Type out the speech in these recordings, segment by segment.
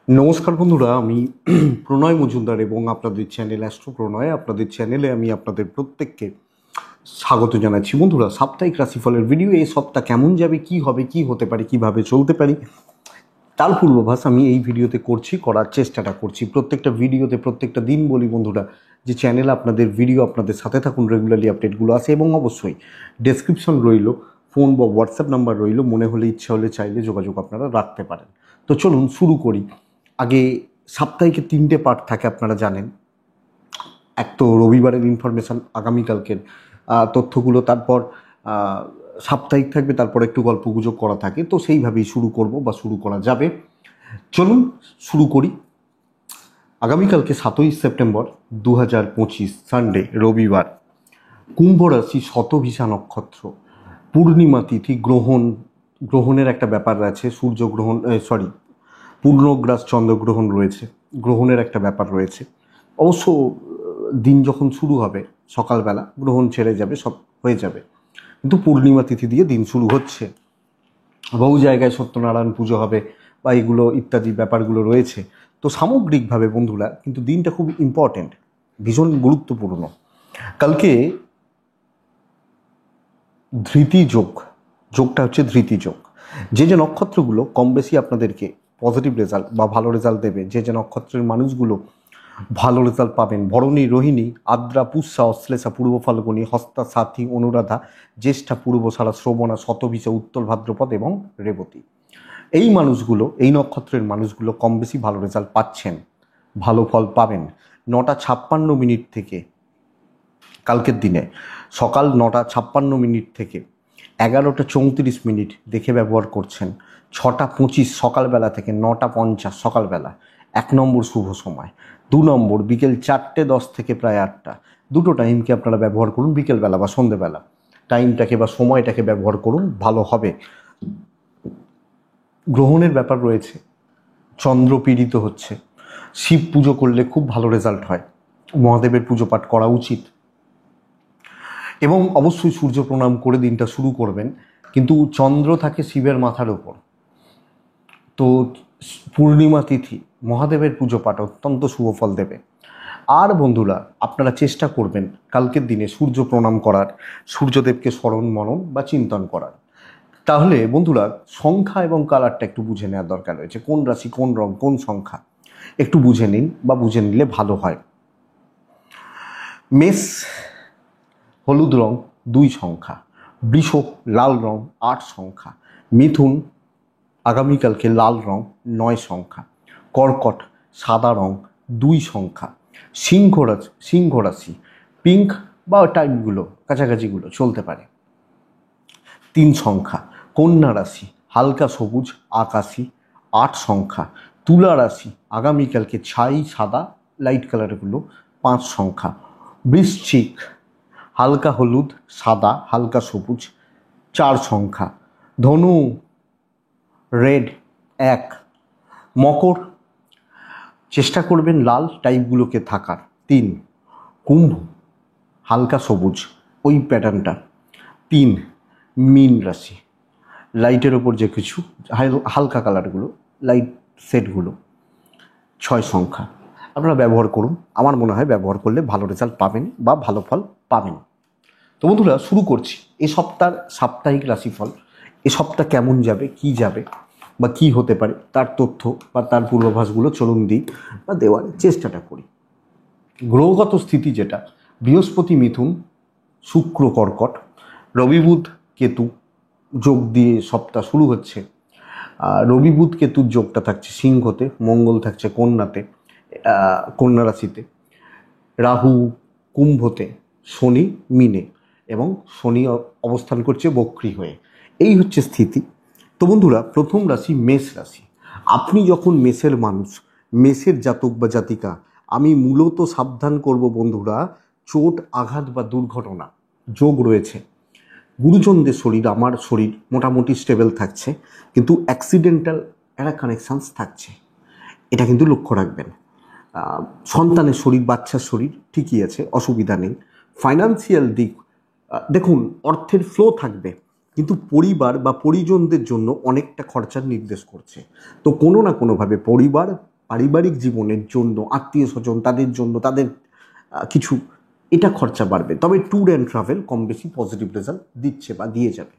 নমস্কার বন্ধুরা, আমি প্রণয় মজুমদার এবং আপনাদের চ্যানেল অ্যাস্ট্রো প্রণয়। আপনাদের চ্যানেলে আমি আপনাদের প্রত্যেককে স্বাগত জানাচ্ছি। বন্ধুরা, সাপ্তাহিক রাশিফলের ভিডিও। এই সপ্তাহ কেমন যাবে, কি হবে, কি হতে পারে, কিভাবে চলতে পারি, তার পূর্বাভাস আমি এই ভিডিওতে করার চেষ্টাটা করছি। প্রত্যেকটা ভিডিওতে প্রত্যেকটা দিন বলি বন্ধুরা যে চ্যানেল আপনাদের ভিডিও আপনাদের সাথে থাকুন, রেগুলারলি আপডেটগুলো আসে এবং অবশ্যই ডেসক্রিপশন রইল, ফোন বা হোয়াটসঅ্যাপ নাম্বার রইল, মনে হলে ইচ্ছা হলে চাইলে যোগাযোগ আপনারা রাখতে পারেন। তো চলুন শুরু করি। আগে সাপ্তাহিকের 3টে পার্ট থাকে আপনারা জানেন। এক তো রবিবারের ইনফরমেশান, আগামীকালকের তথ্যগুলো, তারপর সাপ্তাহিক থাকবে, তারপর একটু গল্পগুজব করা থাকে। তো সেইভাবেই শুরু করব বা শুরু করা যাবে। চলুন শুরু করি। আগামীকালকে 7ই সেপ্টেম্বর 2025 সানডে, রবিবার, কুম্ভ রাশি, শতভিষা নক্ষত্র, পূর্ণিমা তিথি, গ্রহণের একটা ব্যাপার আছে। সূর্যগ্রহণ, পূর্ণগ্রাস চন্দ্রগ্রহণ রয়েছে, গ্রহণের একটা ব্যাপার রয়েছে। অবশ্য দিন যখন শুরু হবে সকালবেলা গ্রহণ ছেড়ে যাবে, সব হয়ে যাবে, কিন্তু পূর্ণিমা তিথি দিয়ে দিন শুরু হচ্ছে। বহু জায়গায় সত্যনারায়ণ পুজো হবে বা এগুলো ইত্যাদি ব্যাপারগুলো রয়েছে। তো সামগ্রিকভাবে বন্ধুরা কিন্তু দিনটা খুব ইম্পর্টেন্ট, ভীষণ গুরুত্বপূর্ণ। কালকে ধৃতি যোগটা হচ্ছে ধৃতি যোগ। যে নক্ষত্রগুলো কম বেশি আপনাদেরকে পজিটিভ রেজাল্ট বা ভালো রেজাল্ট দেবে, যে নক্ষত্রের মানুষগুলো ভালো রেজাল্ট পাবেন: ভরণী, রোহিণী, আদ্রা, পুষ্যা, অশ্লেষা, পূর্ব ফাল্গুনী, হস্তা, সাথী, অনুরাধা, জ্যেষ্ঠা, পূর্বশারা, শ্রবণা, শতভিষা, উত্তর ভাদ্রপদ এবং রেবতী। এই নক্ষত্রের মানুষগুলো কম বেশি ভালো রেজাল্ট পাচ্ছেন, ভালো ফল পাবেন। 9:56 থেকে কালকের দিনে সকাল 9:56 থেকে 11:34 দেখে ব্যবহার করছেন। 6:25 সকালবেলা থেকে 9:50 সকালবেলা 1 নম্বর শুভ সময়। 2 নম্বর বিকেল 4:10 থেকে প্রায় 8টা। দুটো টাইমকে আপনারা ব্যবহার করুন, বিকেলবেলা বা সন্ধেবেলা টাইমটাকে বা সময়টাকে ব্যবহার করুন, ভালো হবে। গ্রহণের ব্যাপার রয়েছে, চন্দ্র পীড়িত হচ্ছে। শিব পুজো করলে খুব ভালো রেজাল্ট হয়, মহাদেবের পুজো পাঠ করা উচিত এবং অবশ্যই সূর্য প্রণাম করে দিনটা শুরু করবেন। কিন্তু চন্দ্র থাকে শিবের মাথার ওপর, তো পূর্ণিমা তিথি মহাদেবের পুজো পাঠ অত্যন্ত শুভ ফল দেবে। আর বন্ধুরা, আপনারা চেষ্টা করবেন কালকের দিনে সূর্য প্রণাম করার, সূর্যদেবকে স্মরণ মনন বা চিন্তন করার। তাহলে বন্ধুরা, সংখ্যা এবং কালারটা একটু বুঝে নেওয়ার দরকার রয়েছে। কোন রাশি, কোন রং, কোন সংখ্যা একটু বুঝে নিন বা বুঝে নিলে ভালো হয়। মেষ হলুদ রং 2 সংখ্যা, বৃষ লাল রং 8 সংখ্যা, মিথুন আগামীকালকে লাল রং 9 সংখ্যা, কর্কট সাদা রং 2 সংখ্যা, সিংহ রাশি পিঙ্ক বা টাইপগুলো কাছাকাছিগুলো চলতে পারে 3 সংখ্যা, কন্যা রাশি হালকা সবুজ আকাশি 8 সংখ্যা, তুলা রাশি আগামীকালকে ছাই সাদা লাইট কালারগুলো 5 সংখ্যা, বৃশ্চিক হালকা হলুদ সাদা হালকা সবুজ 4 সংখ্যা, ধনু রেড 1, মকর চেষ্টা করবেন লাল টাইপগুলোকে থাকার 3, কুম্ভ হালকা সবুজ ওই প্যাটার্নটা 3, মীন রাশি লাইটের ওপর যে কিছু হালকা কালারগুলো লাইট সেটগুলো 6 সংখ্যা। আপনারা ব্যবহার করুন, আমার মনে হয় ব্যবহার করলে ভালো রেজাল্ট পাবেন বা ভালো ফল পাবেন। তো বন্ধুরা, শুরু করছি এ সপ্তাহের সাপ্তাহিক রাশিফল। এ সপ্তাহ কেমন যাবে, কি যাবে বা কি হতে পারে তার তথ্য বা তার পূর্বাভাসগুলো চলুন দিই বা দেওয়ার চেষ্টাটা করি। গ্রহগত স্থিতি যেটা, বৃহস্পতি মিথুন, শুক্র কর্কট, রবি বুধ কেতু যোগ দিয়ে সপ্তাহ শুরু হচ্ছে। রবি বুধ কেতুর যোগটা থাকছে সিংহতে, মঙ্গল থাকছে কন্যা রাশিতে, রাহু কুম্ভতে, শনি মিনে এবং শনি অবস্থান করছে বক্রী হয়ে। এই হচ্ছে স্থিতি। তো বন্ধুরা, প্রথম রাশি মেষ রাশি। আপনি যখন মেষের মানুষ, মেষের জাতক বা জাতিকা, আমি মূলত সাবধান করব বন্ধুরা, চোট আঘাত বা দুর্ঘটনা যোগ রয়েছে। গুরুজনদের শরীর, আমার শরীর মোটামুটি স্টেবল থাকছে, কিন্তু অ্যাক্সিডেন্টাল একটা কানেকশানস থাকছে, এটা কিন্তু লক্ষ্য রাখবেন। সন্তানের শরীর, বাচ্চার শরীর ঠিকই আছে, অসুবিধা নেই। ফাইন্যান্সিয়াল দিক দেখুন, অর্থের ফ্লো থাকবে, কিন্তু পরিবার বা পরিজনদের জন্য অনেকটা খরচার নির্দেশ করছে। তো কোনো না কোনোভাবে পরিবার পারিবারিক জীবনের জন্য, আত্মীয় স্বজন তাদের জন্য, তাদের কিছু এটা খরচা বাড়বে। তবে ট্যুর অ্যান্ড ট্রাভেল কম বেশি পজিটিভ রেজাল্ট দিচ্ছে বা দিয়ে যাবে।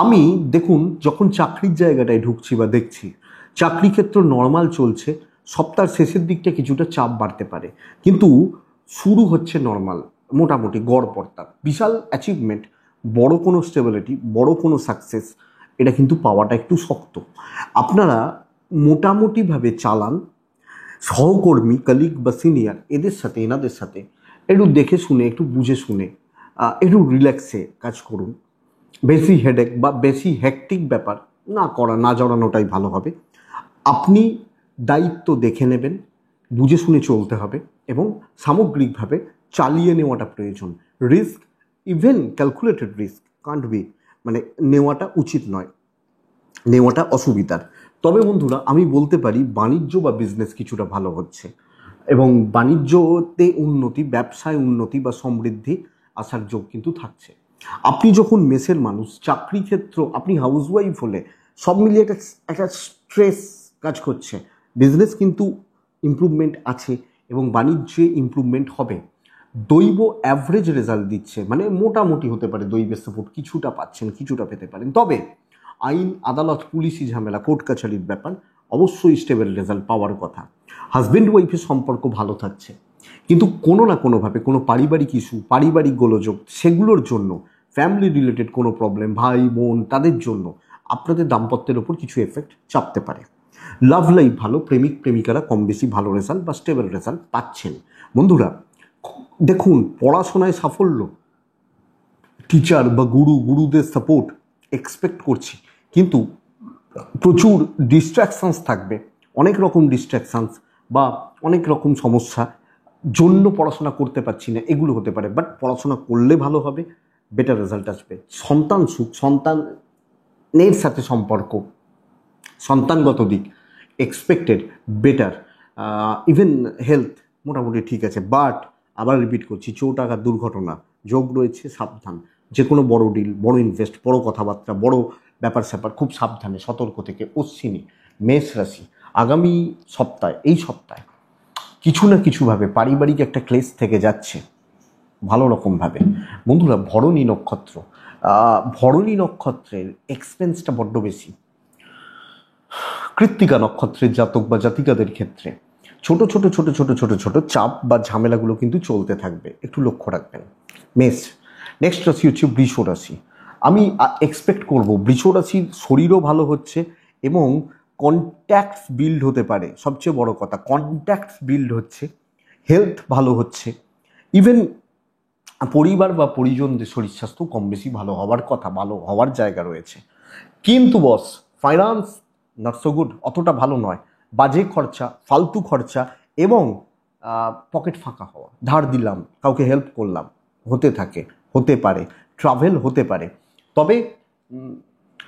আমি দেখুন যখন চাকরির জায়গাটায় ঢুকছি বা দেখছি চাকরি ক্ষেত্র নর্মাল চলছে, সপ্তাহের শেষের দিকটা কিছুটা চাপ বাড়তে পারে, কিন্তু শুরু হচ্ছে নর্মাল, মোটামুটি গড়পড়তা। বিশাল অ্যাচিভমেন্ট, বড় কোনো স্টেবিলিটি, বড় কোনো সাকসেস এটা কিন্তু পাওয়াটা একটু শক্ত। আপনারা মোটামুটিভাবে চালান, সহকর্মী, কলিগ বা সিনিয়র এদের সাথে, এনাদের সাথে একটু দেখে শুনে, একটু বুঝে শুনে, একটু রিল্যাক্সে কাজ করুন। বেশি হেডেক বা বেশি হেকটিক ব্যাপার না জড়ানোটাই ভালো হবে। আপনি দায়িত্ব দেখে নেবেন, বুঝে শুনে চলতে হবে এবং সামগ্রিকভাবে চালিয়ে নেওয়াটা প্রয়োজন। Risk, even calculated risk can't be, মানে নেওয়াটা উচিত নয়, নেওয়াটা অসুবিধার। তবে বন্ধুরা আমি বলতে পারি বাণিজ্য বা বিজনেস কিছুটা ভালো হচ্ছে এবং বাণিজ্যতে উন্নতি, ব্যবসায় উন্নতি বা সমৃদ্ধি আসার যোগ কিন্তু থাকছে। আপনি যখন মেসের মানুষ, চাকরি ক্ষেত্র, আপনি হাউসওয়াইফ হলে সব মিলিয়ে একটা স্ট্রেস কাজ করছে। বিজনেস কিন্তু ইমপ্রুভমেন্ট আছে এবং বাণিজ্যে ইমপ্রুভমেন্ট হবে। দৈব অ্যাভারেজ রেজাল্ট দিচ্ছে, মানে মোটামুটি হতে পারে, দৈবের সাপোর্ট কিছুটা পাচ্ছেন, কিছুটা পেতে পারেন। তবে আইন, আদালত, পুলিশি ঝামেলা, কোর্ট কাছারির ব্যাপার অবশ্যই স্টেবল রেজাল্ট পাওয়ার কথা। হাজব্যান্ড ওয়াইফের সম্পর্ক ভালো থাকছে, কিন্তু কোনো না কোনোভাবে কোনো পারিবারিক ইস্যু, পারিবারিক গোলযোগ, সেগুলোর জন্য ফ্যামিলি রিলেটেড কোনো প্রবলেম, ভাই বোন তাদের জন্য আপনাদের দাম্পত্যের ওপর কিছু এফেক্ট চাপতে পারে। লাভ লাইফ ভালো, প্রেমিক প্রেমিকারা কম বেশি ভালো রেজাল্ট বা স্টেবল রেজাল্ট পাচ্ছেন। বন্ধুরা দেখুন পড়াশোনায় সাফল্য, টিচার বা গুরুদের সাপোর্ট এক্সপেক্ট করছি, কিন্তু প্রচুর ডিস্ট্র্যাকশানস থাকবে, অনেক রকম ডিস্ট্র্যাকশানস বা অনেক রকম সমস্যা জন্য পড়াশোনা করতে পারছি না, এগুলো হতে পারে। বাট পড়াশোনা করলে ভালো হবে, বেটার রেজাল্ট আসবে। সন্তান সুখ, সন্তানের সাথে সম্পর্ক, সন্তানগত দিক এক্সপেক্টেড বেটার, ইভেন হেলথ মোটামুটি ঠিক আছে। বাট আবার রিপিট করছি, চোট আঘাত দুর্ঘটনা যোগ রয়েছে, সাবধান। যে কোনো বড় ডিল, বড় ইনভেস্ট, বড় কথাবার্তা, বড় ব্যাপার স্যাপার খুব সাবধানে, সতর্ক থেকে। অশ্বিনী, মেষ রাশি আগামী সপ্তাহে, এই সপ্তাহে কিছু না কিছুভাবে পারিবারিক একটা ক্লেশ থেকে যাচ্ছে ভালো রকমভাবে। বন্ধুরা ভরণী নক্ষত্র, ভরণী নক্ষত্রের এক্সপেন্সটা বড্ড বেশি। কৃত্তিকা নক্ষত্রের জাতক বা জাতিকাদের ক্ষেত্রে ছোট ছোট ছোট ছোট ছোট ছোট চাপ বা ঝামেলাগুলো কিন্তু চলতে থাকবে, একটু লক্ষ্য রাখবেন। মেষ। নেক্সট রাশি হচ্ছে বৃষ রাশি। আমি এক্সপেক্ট করব বৃষ রাশির শরীরও ভালো হচ্ছে এবং কন্ট্যাক্টস বিল্ড হতে পারে, সবচেয়ে বড় কথা কন্ট্যাক্টস বিল্ড হচ্ছে, হেলথ ভালো হচ্ছে, ইভেন পরিবার বা পরিজনদের শরীর স্বাস্থ্য কম বেশি ভালো হওয়ার কথা, ভালো হওয়ার জায়গা রয়েছে। কিন্তু বস ফাইন্যান্স নট সো গুড, অতটা ভালো নয়। বাজে খরচা, ফালতু খরচা এবং পকেট ফাঁকা হওয়া, ধার দিলাম, কাউকে হেল্প করলাম, হতে পারে, ট্রাভেল হতে পারে। তবে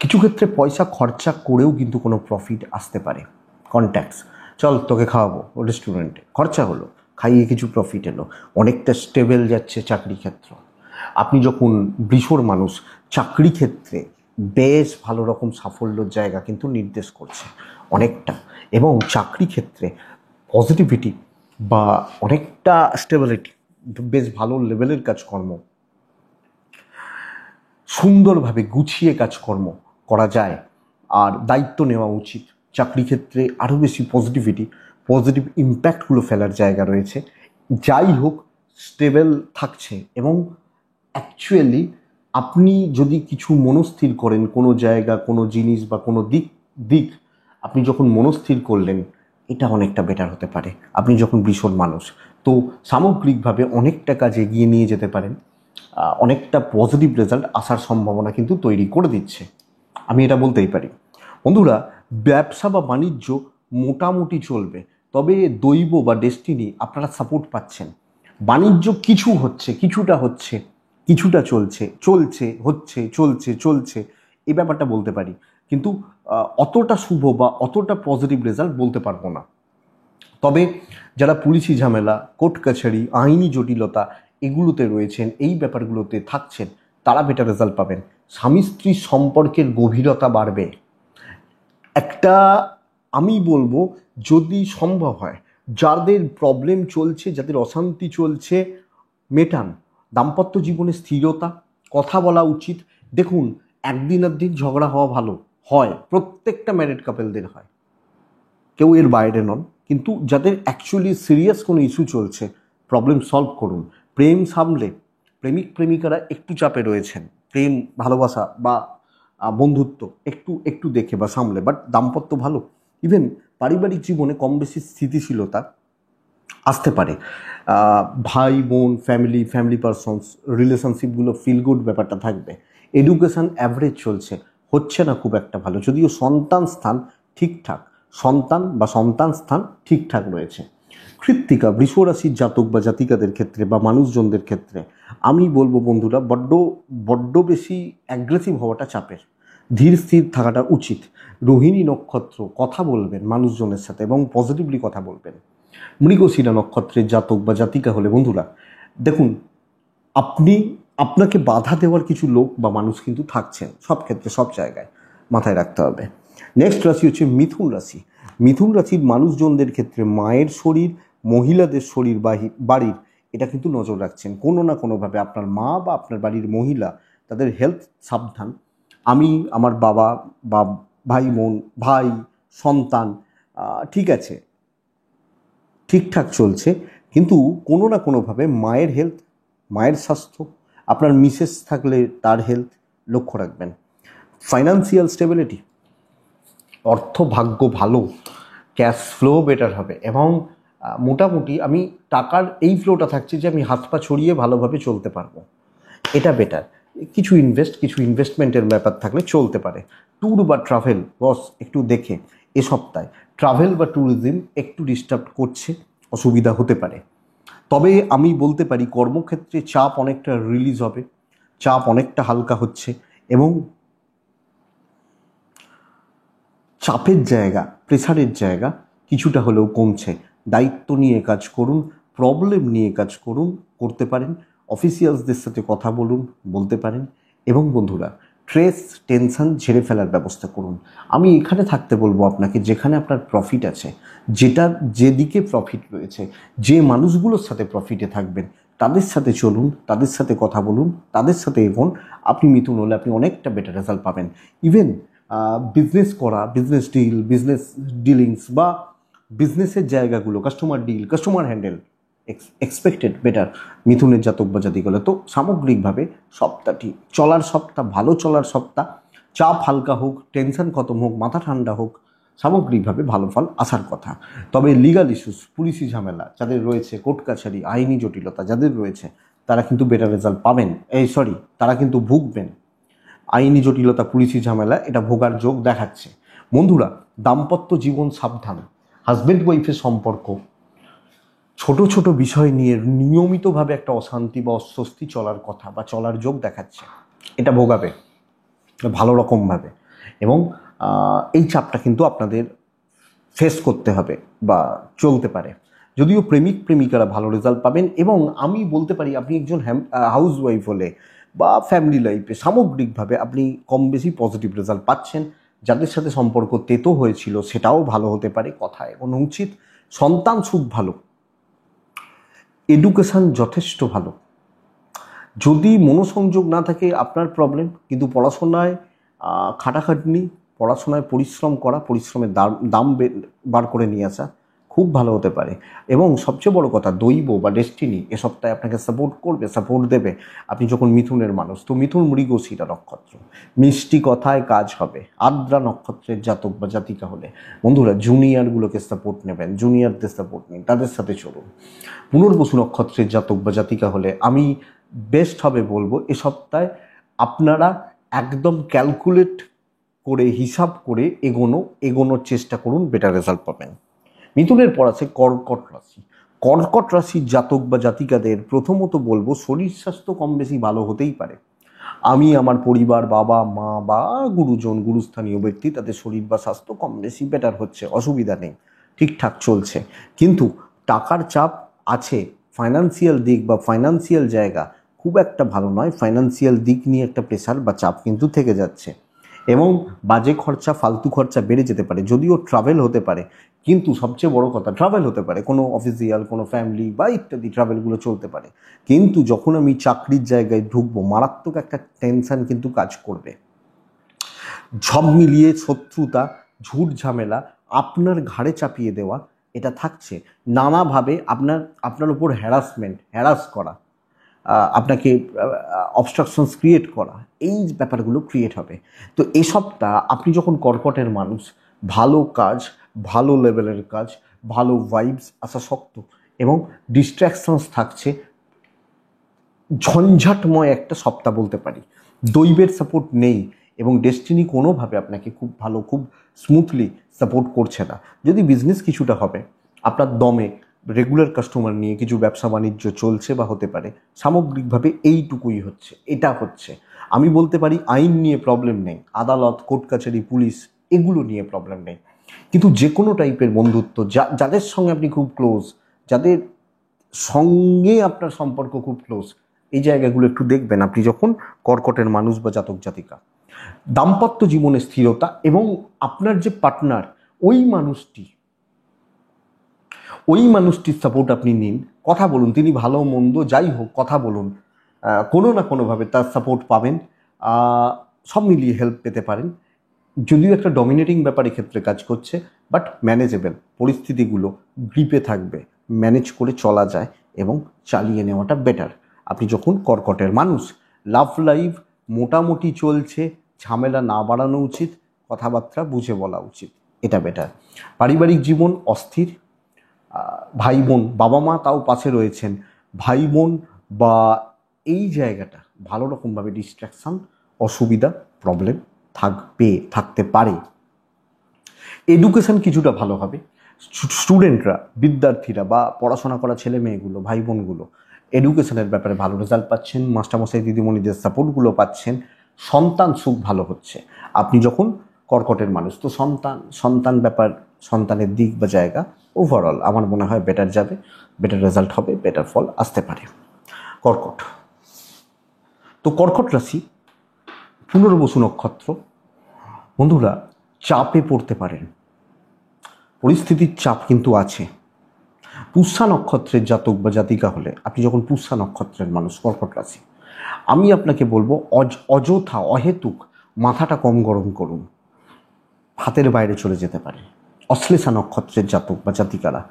কিছু ক্ষেত্রে পয়সা খরচা করেও কিন্তু কোনো প্রফিট আসতে পারে। কন্ট্যাক্টস, চল তোকে খাওয়াবো রেস্টুরেন্টে, খরচা হলো, খাইয়ে কিছু প্রফিট এলো, অনেকটা স্টেবল যাচ্ছে চাকরি ক্ষেত্র। আপনি যখন বৃষর মানুষ, চাকরি ক্ষেত্রে বেশ ভালো রকম সাফল্যর জায়গা কিন্তু নির্দেশ করছে অনেকটা, এবং চাকরি ক্ষেত্রে পজিটিভিটি বা অনেকটা স্টেবিলিটি, বেশ ভালো লেভেলের কাজকর্ম, সুন্দরভাবে গুছিয়ে কাজকর্ম করা যায় আর দায়িত্ব নেওয়া উচিত। চাকরি ক্ষেত্রে আরও বেশি পজিটিভ ইম্প্যাক্টগুলো ফেলার জায়গা রয়েছে। যাই হোক স্টেবল থাকছে এবং অ্যাকচুয়ালি আপনি যদি কিছু মনস্থির করেন, কোনো জায়গা, কোনো জিনিস বা কোনো দিক আপনি যখন মনস্থির করলেন, এটা অনেকটা বেটার হতে পারে। আপনি যখন ভীষণ মানুষ, তো সামগ্রিকভাবে অনেকটা কাজ এগিয়ে নিয়ে যেতে পারেন, অনেকটা পজিটিভ রেজাল্ট আসার সম্ভাবনা কিন্তু তৈরি করে দিচ্ছে, আমি এটা বলতেই পারি। বন্ধুরা ব্যবসা বা বাণিজ্য মোটামুটি চলবে, তবে দৈব বা ডেস্টিনি আপনারা সাপোর্ট পাচ্ছেন। বাণিজ্য কিছুটা হচ্ছে, কিছুটা চলছে এই ব্যাপারটা বলতে পারি, কিন্তু অতটা শুভ বা অতটা পজিটিভ রেজাল্ট বলতে পারবো না। তবে যারা পুলিশি ঝামেলা, কোর্ট কাছারি, আইনি জটিলতা এগুলোতে রয়েছেন, এই ব্যাপারগুলোতে থাকছেন, তারা বেটার রেজাল্ট পাবেন। স্বামী স্ত্রীর সম্পর্কের গভীরতা বাড়বে, একটা আমি বলবো যদি সম্ভব হয়, যাদের প্রবলেম চলছে, যাদের অশান্তি চলছে, মেটান। দাম্পত্য জীবনে স্থিরতা, কথা বলা উচিত। দেখুন, একদিন একদিন ঝগড়া হওয়া ভালো, হয়, প্রত্যেকটা ম্যারিড কাপেলদের হয়, কেউ এর বাইরে নন। কিন্তু যাদের অ্যাকচুয়ালি সিরিয়াস কোনো ইস্যু চলছে, প্রবলেম সলভ করুন। প্রেম সামলে, প্রেমিক প্রেমিকারা একটু চাপে রয়েছেন, প্রেম ভালোবাসা বা বন্ধুত্ব একটু একটু দেখে বা সামলে, বাট দাম্পত্য ভালো। ইভেন পারিবারিক জীবনে কম বেশি স্থিতিশীলতা আসতে পারে। ভাই বোন, ফ্যামিলি পারসনস রিলেশনশিপগুলো ফিল গুড ব্যাপারটা থাকবে। এডুকেশান অ্যাভারেজ চলছে, হচ্ছে না খুব একটা ভালো, যদিও সন্তান স্থান ঠিকঠাক, সন্তান স্থান ঠিকঠাক রয়েছে। কৃত্তিকা, বৃষ রাশির জাতক বা জাতিকাদের ক্ষেত্রে বা মানুষজনদের ক্ষেত্রে আমি বলবো বন্ধুরা, বড্ড বেশি অ্যাগ্রেসিভ হওয়াটা চাপের, ধীর স্থির থাকাটা উচিত। রোহিণী নক্ষত্র, কথা বলবেন মানুষজনের সাথে এবং পজিটিভলি কথা বলবেন। মৃগশিরা নক্ষত্রের জাতক বা জাতিকা হলে বন্ধুরা, দেখুন, আপনাকে বাধা দেওয়ার কিছু লোক বা মানুষ কিন্তু থাকছেন, সব ক্ষেত্রে সব জায়গায়, মাথায় রাখতে হবে। নেক্সট রাশি হচ্ছে মিথুন রাশি। মিথুন রাশির মানুষজনদের ক্ষেত্রে মায়ের শরীর, মহিলাদের শরীর বাড়ির, এটা কিন্তু নজর রাখছেন কোনো না কোনোভাবে। আপনার মা বা আপনার বাড়ির মহিলা, তাদের হেলথ সাবধান। আমি আমার বাবা বা ভাই সন্তান ঠিক আছে, ঠিকঠাক চলছে, কিন্তু কোনো না কোনোভাবে মায়ের হেলথ, মায়ের স্বাস্থ্য, আপনার মিসেস থাকলে তার হেলথ লক্ষ্য রাখবেন। ফাইন্যান্সিয়াল স্টেবিলিটি, অর্থ ভাগ্য ভালো, ক্যাশ ফ্লো বেটার হবে এবং মোটামুটি আমি টাকার এই ফ্লোটা থাকছে যে আমি হাত পা ছড়িয়ে ভালোভাবে চলতে পারবো, এটা বেটার। কিছু ইনভেস্টমেন্টের ব্যাপার থাকলে চলতে পারে। ট্যুর বা ট্রাভেল বস একটু দেখে, এ সপ্তাহে ট্রাভেল বা ট্যুরিজম একটু ডিস্টার্ব করছে, অসুবিধা হতে পারে। তবে আমি বলতে পারি কর্মক্ষেত্রে চাপ অনেকটা রিলিজ হবে, চাপ অনেকটা হালকা হচ্ছে এবং চাপের জায়গা, প্রেসারের জায়গা কিছুটা হলেও কমছে। দায়িত্ব নিয়ে কাজ করুন, প্রবলেম নিয়ে কাজ করতে পারেন। অফিসিয়ালসদের সাথে কথা বলতে পারেন এবং বন্ধুরা, স্ট্রেস টেনশন ঝেড়ে ফেলার ব্যবস্থা করুন। আমি এখানে থাকতে বলবো আপনাকে, যেখানে আপনার প্রফিট আছে, যেদিকে প্রফিট রয়েছে, যে মানুষগুলোর সাথে প্রফিটে থাকবেন তাদের সাথে চলুন, তাদের সাথে কথা বলুন, তাদের সাথে এগোন। আপনি মিথুন হলে আপনি অনেকটা বেটার রেজাল্ট পাবেন। ইভেন বিজনেস করা, বিজনেস ডিলিংস বা বিজনেসের জায়গাগুলো, কাস্টমার হ্যান্ডেল এক্সপেক্টেড বেটার মিথুনের জাতক বা জাতিগুলো। তো সামগ্রিকভাবে সপ্তাহটি ভালো চলার সপ্তাহ। চাপ হালকা হোক, টেনশন খতম হোক, মাথা ঠান্ডা হোক, সামগ্রিকভাবে ভালো ফল আসার কথা। তবে লিগাল ইস্যুস, পুলিশি ঝামেলা যাদের রয়েছে, কোর্ট কাছারি, আইনি জটিলতা যাদের রয়েছে, তারা কিন্তু বেটার রেজাল্ট পাবেন, তারা কিন্তু ভুগবেন। আইনি জটিলতা, পুলিশি ঝামেলা, এটা ভোগার যোগ দেখাচ্ছে। বন্ধুরা, দাম্পত্য জীবন সাবধান। হাজব্যান্ড ওয়াইফের সম্পর্ক ছোট ছোট বিষয় নিয়ে নিয়মিতভাবে একটা অশান্তি বা অস্বস্তি চলার কথা বা চলার যোগ দেখাচ্ছে, এটা ভোগাবে ভালো রকমভাবে এবং এই চাপটা কিন্তু আপনাদের ফেস করতে হবে বা চলতে পারে। যদিও প্রেমিকারা ভালো রেজাল্ট পাবেন এবং আমি বলতে পারি আপনি একজন হাউস ওয়াইফ হলে বা ফ্যামিলি লাইফে সামগ্রিকভাবে আপনি কম বেশি পজিটিভ রেজাল্ট পাচ্ছেন। যাদের সাথে সম্পর্ক তেতো হয়েছিল সেটাও ভালো হতে পারে, কথায় কোনো উচিত। সন্তান সুখ ভালো, এডুকেশান যথেষ্ট ভালো। যদি মনোসংযোগ না থাকে আপনার প্রবলেম, কিন্তু পড়াশোনায় খাটাখাটনি, পড়াশোনায় পরিশ্রম করা, পরিশ্রমের দাম বার করে নিয়ে আসা খুব ভালো হতে পারে। এবং সবচেয়ে বড় কথা, দৈব বা ডেস্টিনি এ সপ্তাহে আপনাকে সাপোর্ট দেবে। আপনি যখন মিথুনের মানুষ, তো মিথুন মৃগশিরা নক্ষত্র, মিষ্টি কথায় কাজ হবে। আদ্রা নক্ষত্রের জাতক বা জাতিকা হলে বন্ধুরা জুনিয়রগুলোকে সাপোর্ট নেবেন, জুনিয়রদের সাপোর্ট নিন, তাদের সাথে চলুন। পুনর্বসু নক্ষত্রের জাতক বা জাতিকা হলে আমি বেস্ট হবে বলবো এ সপ্তাহে আপনারা একদম ক্যালকুলেট করে, হিসাব করে এগোনোর চেষ্টা করুন, বেটার রেজাল্ট পাবেন। মিথুনের পর আছে কর্কট রাশি। কর্কট রাশির জাতক বা জাতিকাদের প্রথমত বলবো শরীর স্বাস্থ্য কম বেশি ভালো হতেই পারে। আমি আমার পরিবার, বাবা মা বা গুরুস্থানীয় ব্যক্তি, তাদের শরীর বা স্বাস্থ্য কম বেশি বেটার হচ্ছে, অসুবিধা নেই, ঠিকঠাক চলছে। কিন্তু টাকার চাপ আছে, ফাইন্যান্সিয়াল দিক বা ফাইন্যান্সিয়াল জায়গা খুব একটা ভালো নয়, ফাইন্যান্সিয়াল দিক নিয়ে একটা প্রেশার বা চাপ কিন্তু থেকে যাচ্ছে। এবং বাজে খরচা ফালতু খরচা বেড়ে যেতে পারে। যদিও ট্রাভেল হতে পারে, কিন্তু সবচেয়ে বড় কথা ট্রাভেল হতে পারে, কোনো অফিসিয়াল, কোনো ফ্যামিলি বা ইত্যাদি ট্রাভেলগুলো চলতে পারে। কিন্তু যখন আমি চাকরির জায়গায় ঢুকবো, মারাত্মক একটা টেনশন কিন্তু কাজ করবে। সব মিলিয়ে শত্রুতা, ঝুট ঝামেলা, আপনার ঘাড়ে চাপিয়ে দেওয়া, এটা থাকছে। নানাভাবে আপনার উপর হ্যারাস করা, আপনাকে অবস্ট্রাকশনস ক্রিয়েট করা, এই ব্যাপারগুলো ক্রিয়েট হবে। তো এসবটা আপনি যখন কর্কটের মানুষ, ভালো কাজ, ভালো লেভেলের কাজ, ভালো ভাইবস আসা শক্ত, এবং ডিস্ট্র্যাকশনস থাকছে, ঝঞ্ঝাটময় একটা সপ্তাহ বলতে পারি। দৈবের সাপোর্ট নেই এবং ডেস্টিনি কোনোভাবে আপনাকে খুব ভালো, খুব স্মুথলি সাপোর্ট করছে না। যদি বিজনেস কিছুটা হবে, আপনার দমে রেগুলার কাস্টমার নিয়ে কিছু ব্যবসা বাণিজ্য চলছে বা হতে পারে, সামগ্রিকভাবে এইটুকুই হচ্ছে, এটা হচ্ছে। আমি বলতে পারি আইন নিয়ে প্রবলেম নেই, আদালত, কোর্ট কাছারি, পুলিশ, এগুলো নিয়ে প্রবলেম নেই। কিন্তু যে কোনো টাইপের বন্ধুত্ব, যাদের সঙ্গে আপনি খুব ক্লোজ, যাদের সঙ্গে আপনার সম্পর্ক খুব ক্লোজ, এই জায়গাগুলো একটু দেখবেন আপনি যখন কর্কটের মানুষ বা জাতক জাতিকা। দাম্পত্য জীবনে স্থিরতা, এবং আপনার যে পার্টনার, ওই মানুষটির সাপোর্ট আপনি নিন, কথা বলুন, তিনি ভালো মন্দ যাই হোক কথা বলুন, কোনো না কোনোভাবে তার সাপোর্ট পাবেন, সব মিলিয়ে হেল্প পেতে পারেন। যদিও একটা ডমিনেটিং ব্যাপার এক্ষেত্রে কাজ করছে, বাট ম্যানেজেবল, পরিস্থিতিগুলো গ্রিপে থাকবে, ম্যানেজ করে চলা যায় এবং চালিয়ে নেওয়াটা বেটার আপনি যখন কর্কটের মানুষ। লাভ লাইফ মোটামুটি চলছে, ঝামেলা না বাড়ানো উচিত, কথাবার্তা বুঝে বলা উচিত, এটা বেটার। পারিবারিক জীবন অস্থির, ভাই বোন, বাবা মা তাও পাশে রয়েছেন, ভাই বোন বা এই জায়গাটা ভালো রকমভাবে ডিস্ট্র্যাকশান, অসুবিধা, প্রবলেম থাকতে পারে। এডুকেশন কিছুটা ভালো হবে, স্টুডেন্টরা, বিদ্যার্থীরা বা পড়াশোনা করা ছেলে মেয়েগুলো, ভাই বোনগুলো এডুকেশনের ব্যাপারে ভালো রেজাল্ট পাচ্ছেন, মাস্টারমশাই দিদিমণিদের সাপোর্টগুলো পাচ্ছেন, সন্তান সুখ ভালো হচ্ছে আপনি যখন কর্কটের মানুষ। তো সন্তান ব্যাপার, সন্তানের দিক বা জায়গা ওভারঅল আমার মনে হয় বেটার যাবে, বেটার রেজাল্ট হবে, বেটার ফল আসতে পারে। কর্কট, তো কর্কট রাশি, পুনর্বসু নক্ষত্র। বন্ধুরা, চাপে পড়তে পারেন, পরিস্থিতির চাপ কিন্তু আছে। পুষ্যা নক্ষত্রের জাতক বা জাতিকা হলে, আপনি যখন পুষ্যা নক্ষত্রের মানুষ, কর্কট রাশি, আমি আপনাকে বলবো অযথা অহেতুক মাথাটা কম গরম করুন, হাতের বাইরে চলে যেতে পারে। অশ্লেষা নক্ষত্রের জাতক বা জাতিকারা,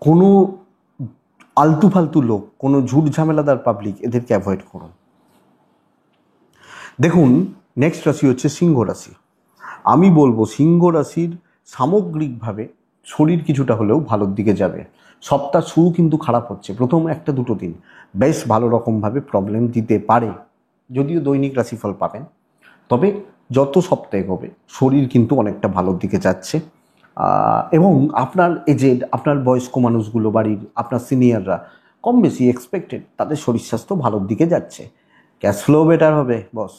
কোনো আলতু ফালতু লোক, কোনো ঝুট ঝামেলাদার পাবলিক, এদেরকে অ্যাভয়েড করুন। দেখুন, নেক্সট রাশি হচ্ছে সিংহ রাশি। আমি বলবো সিংহ রাশির সামগ্রিকভাবে শরীর কিছুটা হলেও ভালোর দিকে যাবে। সপ্তাহ শুরু কিন্তু খারাপ হচ্ছে, প্রথম একটা দুটো দিন বেশ ভালো রকমভাবে প্রবলেম দিতে পারে, যদিও দৈনিক রাশিফল পাবেন। তবে যত সপ্তাহে হবে শরীর কিন্তু অনেকটা ভালোর দিকে যাচ্ছে, এবং আপনার এজেড, আপনার বয়স্ক মানুষগুলো, বাড়ির আপনার সিনিয়ররা কম বেশি এক্সপেক্টেড তাদের শরীর স্বাস্থ্য ভালোর দিকে যাচ্ছে। ক্যাশ ফ্লো বেটার হবে বস,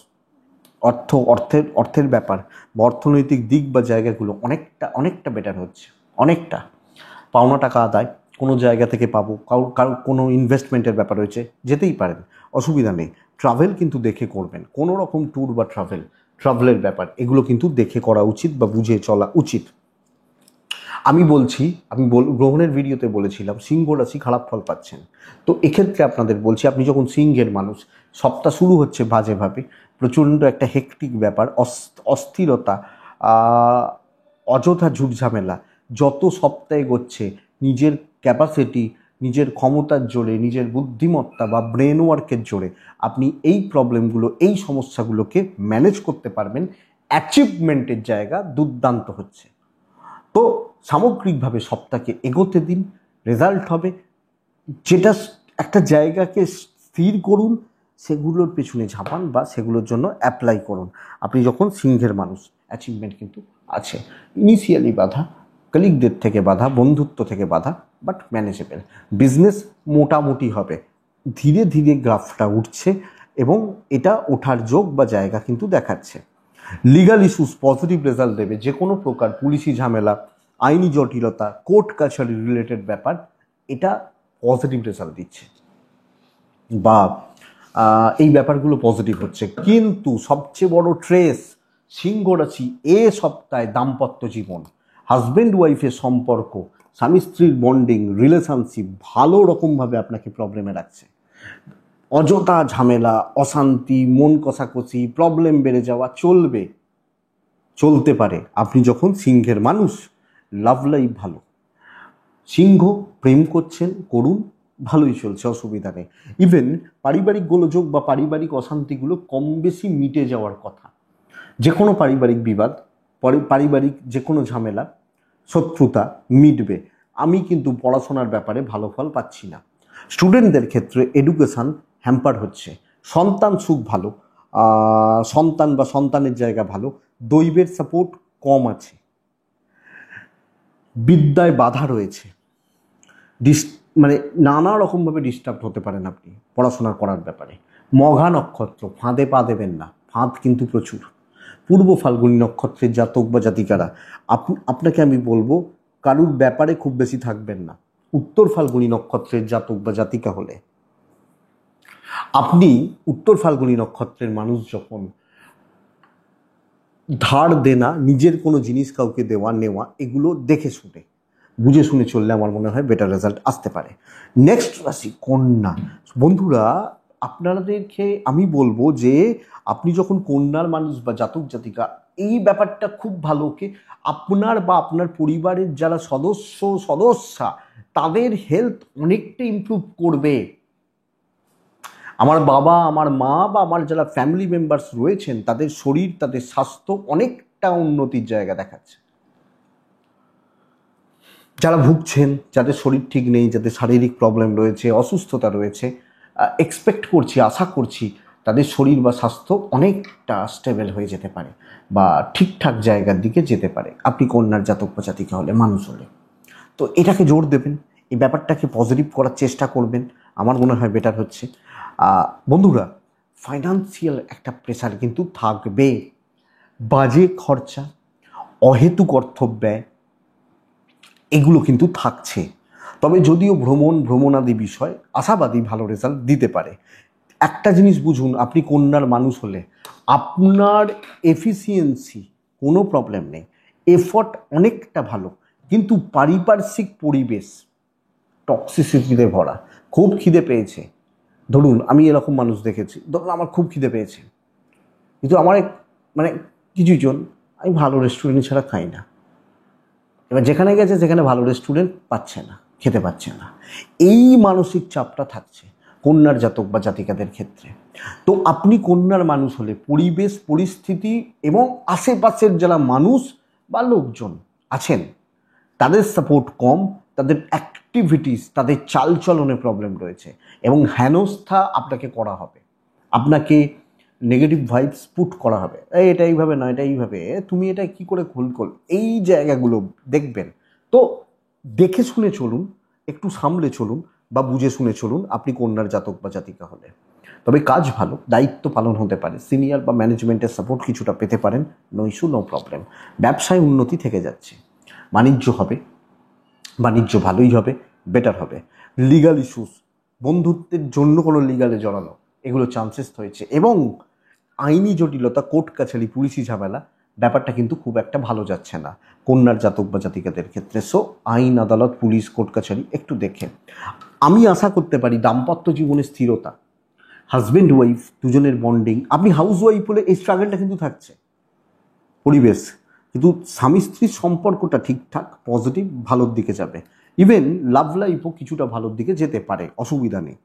অর্থের ব্যাপার বা অর্থনৈতিক দিক বা জায়গাগুলো অনেকটা বেটার হচ্ছে, অনেকটা। পাওনা টাকা আদায় কোনো জায়গা থেকে পাবো, কারো কোনো ইনভেস্টমেন্টের ব্যাপার রয়েছে, যেতেই পারেন, অসুবিধা নেই। ট্রাভেল কিন্তু দেখে করবেন, কোনো রকম ট্যুর বা ট্রাভেলের ব্যাপার এগুলো কিন্তু দেখে করা উচিত বা বুঝে চলা উচিত। আমি গ্রহণের ভিডিওতে বলেছিলাম সিংহ রাশি খারাপ ফল পাচ্ছেন, তো এক্ষেত্রে আপনাদের বলছি, আপনি যখন সিংহের মানুষ, সপ্তাহ শুরু হচ্ছে বাজেভাবে, প্রচণ্ড একটা হেক্টিক ব্যাপার, অস্থিরতা, অযথা ঝুটঝামেলা, যত সপ্তাহে এগোচ্ছে নিজের ক্যাপাসিটি, নিজের ক্ষমতার জোরে, নিজের বুদ্ধিমত্তা বা ব্রেন ওয়ার্কের জোরে আপনি এই প্রবলেমগুলো, এই সমস্যাগুলোকে ম্যানেজ করতে পারবেন, অ্যাচিভমেন্টের জায়গা দুর্দান্ত হচ্ছে। তো সামগ্রিকভাবে সপ্তাহকে এগোতে দিন, রেজাল্ট হবে। যেটা একটা জায়গাকে স্থির করুন, সেগুলোর পেছনে ঝাঁপান বা সেগুলোর জন্য অ্যাপ্লাই করুন। আপনি যখন সিংহের মানুষ, অ্যাচিভমেন্ট কিন্তু আছে। ইনিশিয়ালি বাধা, কলিগদের থেকে বাধা, বন্ধুত্ব থেকে বাধা, বাট ম্যানেজেবল। বিজনেস মোটামুটি হবে, ধীরে ধীরে গ্রাফটা উঠছে এবং এটা ওঠার যোগ বা জায়গা কিন্তু দেখাচ্ছে। লিগাল ইস্যুস পজিটিভ রেজাল্ট দেবে, যে কোনো প্রকার পুলিশি ঝামেলা, আইনি জটিলতা, কোর্ট কাছারি রিলেটেড ব্যাপার, এটা পজিটিভ রেজাল্ট দিচ্ছে। বা এই ব্যাপারগুলো পজিটিভ হচ্ছে। কিন্তু সবচেয়ে বড় ট্রেস সিংহ রাশি এ সপ্তাহে দাম্পত্য জীবন, হাজব্যান্ড ওয়াইফের সম্পর্ক, স্বামী স্ত্রীর বন্ডিং, রিলেশনশিপ ভালো রকমভাবে আপনাকে প্রবলেমে রাখছে। অযথা ঝামেলা, অশান্তি, মন কষাকষি, প্রবলেম বেড়ে যাওয়া চলতে পারে আপনি যখন সিংহের মানুষ। লাভ লাইফ ভালো, সিংহ প্রেম করুন, ভালোই চলছে, অসুবিধা নেই। ইভেন পারিবারিক গোলযোগ বা পারিবারিক অশান্তিগুলো কম বেশি মিটে যাওয়ার কথা। যে কোনো পারিবারিক বিবাদ, পারিবারিক যে কোনো ঝামেলা, শত্রুতা মিটবে। আমি কিন্তু পড়াশোনার ব্যাপারে ভালো ফল পাচ্ছি না। স্টুডেন্টদের ক্ষেত্রে এডুকেশান হ্যাম্পার হচ্ছে। সন্তান সুখ ভালো, সন্তান বা সন্তানের জায়গা ভালো, দৈবের সাপোর্ট কম আছে, বিদ্যায় বাধা রয়েছে, মানে নানা রকমভাবে ডিস্টার্ব হতে পারেন আপনি পড়াশোনা করার ব্যাপারে। মঘা নক্ষত্র, ফাঁদে পা দেবেন না, ফাঁদ কিন্তু প্রচুর। পূর্ব ফাল্গুনী নক্ষত্রের জাতক বা জাতিকারা, আপনাকে আমি বলবো কারুর ব্যাপারে খুব বেশি থাকবেন না। উত্তর ফাল্গুনী নক্ষত্রের জাতক বা জাতিকা হলে আপনি, উত্তর ফাল্গুনী নক্ষত্রের মানুষ যখন ধার দেনা, নিজের কোনো জিনিস কাউকে দেওয়া নেওয়া, এগুলো দেখে শুনে বুঝে শুনে চললে আমার মনে হয় বেটার রেজাল্ট আসতে পারে। নেক্সট রাশি কন্যা। বন্ধুরা, আপনাদেরকে আমি বলবো যে আপনি যখন কন্যার মানুষ বা জাতক জাতিকা, এই ব্যাপারটা খুব ভালো কি আপনার বা আপনার পরিবারের যারা সদস্যা তাদের হেলথ অনেকটা ইমপ্রুভ করবে। আমার বাবা, আমার মা বা আমার যারা ফ্যামিলি মেম্বার্স রয়েছেন তাদের শরীর, তাদের স্বাস্থ্য অনেকটা উন্নতির জায়গা দেখাচ্ছে। যারা ভুগছেন, যাদের শরীর ঠিক নেই, যাদের শারীরিক প্রবলেম রয়েছে, অসুস্থতা রয়েছে, এক্সপেক্ট করছি, আশা করছি তাদের শরীর বা স্বাস্থ্য অনেকটা স্টেবল হয়ে যেতে পারে বা ঠিকঠাক জায়গার দিকে যেতে পারে আপনি কন্যার জাতক বা জাতিকা হলে, মানুষ হলে। তো এটাকে জোর দেবেন, এই ব্যাপারটাকে পজিটিভ করার চেষ্টা করবেন, আমার মনে হয় বেটার হচ্ছে। বন্ধুরা, ফাইন্যান্সিয়াল একটা প্রেশার কিন্তু থাকবে, বাজে খরচা, অহেতুক অর্থ ব্যয়, এগুলো কিন্তু থাকছে। তবে যদিও ভ্রমণাদি বিষয় আশাবাদী ভালো রেজাল্ট দিতে পারে। একটা জিনিস বুঝুন, আপনি কন্যার মানুষ হলে আপনার এফিসিয়েন্সি কোনো প্রবলেম নেই, এফর্ট অনেকটা ভালো, কিন্তু পারিপার্শ্বিক পরিবেশ টক্সিসিটিতে ভরা। খুব খিদে পেয়েছে, ধরুন আমি এরকম মানুষ দেখেছি, ধরুন আমার খুব খিদে পেয়েছে, কিন্তু আমার মানে কিছুজন, আমি ভালো রেস্টুরেন্ট ছাড়া খাই না। এবার যেখানে গেছে সেখানে ভালো রেস্টুরেন্ট পাচ্ছে না, খেতে পাচ্ছে না, এই মানসিক চাপটা থাকছে কন্যার জাতক বা জাতিকাদের ক্ষেত্রে। তো আপনি কন্যার মানুষ হলে পরিবেশ পরিস্থিতি এবং আশেপাশের যারা মানুষ বা লোকজন আছেন তাদের সাপোর্ট কম, তাদের অ্যাক্টিভিটিস, তাদের চালচলনে প্রবলেম রয়েছে এবং হেনস্থা আপনাকে করা হবে, আপনাকে নেগেটিভ ভাইবস পুট করা হবে, এটা এইভাবে না, এটা এইভাবে, তুমি এটা কি করে খুল, এই জায়গাগুলো দেখবেন। তো দেখে শুনে চলুন, একটু সামলে চলুন বা বুঝে শুনে চলুন আপনি কন্যার জাতক বা জাতিকা হলে। তবে কাজ ভালো, দায়িত্ব পালন হতে পারে, সিনিয়র বা ম্যানেজমেন্টের সাপোর্ট কিছুটা পেতে পারেন, নো ইস্যু, নো প্রবলেম। ব্যবসায় উন্নতি থেকে যাচ্ছে, বাণিজ্য হবে, বাণিজ্য ভালোই হবে, বেটার হবে। লিগাল ইস্যুস, বন্ধুত্বের জন্য কোনো লিগালে জড়ানো, এগুলো চান্সেস হয়েছে। এবং আইনি জটিলতা, কোর্ট কাছারি, পুলিশি ঝামেলা, ব্যাপারটা কিন্তু খুব একটা ভালো যাচ্ছে না কন্যার জাতক বা জাতিকাদের ক্ষেত্রে। সো আইন, আদালত, পুলিশ, কোর্ট কাছারি একটু দেখে। আমি আশা করতে পারি দাম্পত্য জীবনে স্থিরতা, হাজব্যান্ড ওয়াইফ দুজনের বন্ডিং। আপনি হাউস ওয়াইফ হলে এই স্ট্রাগলটা কিন্তু থাকছে, পরিবেশ, কিন্তু স্বামী স্ত্রীর সম্পর্কটা ঠিকঠাক পজিটিভ ভালোর দিকে যাবে। ইভেন লাভ লাইফও কিছুটা ভালোর দিকে যেতে পারে, অসুবিধা নেই।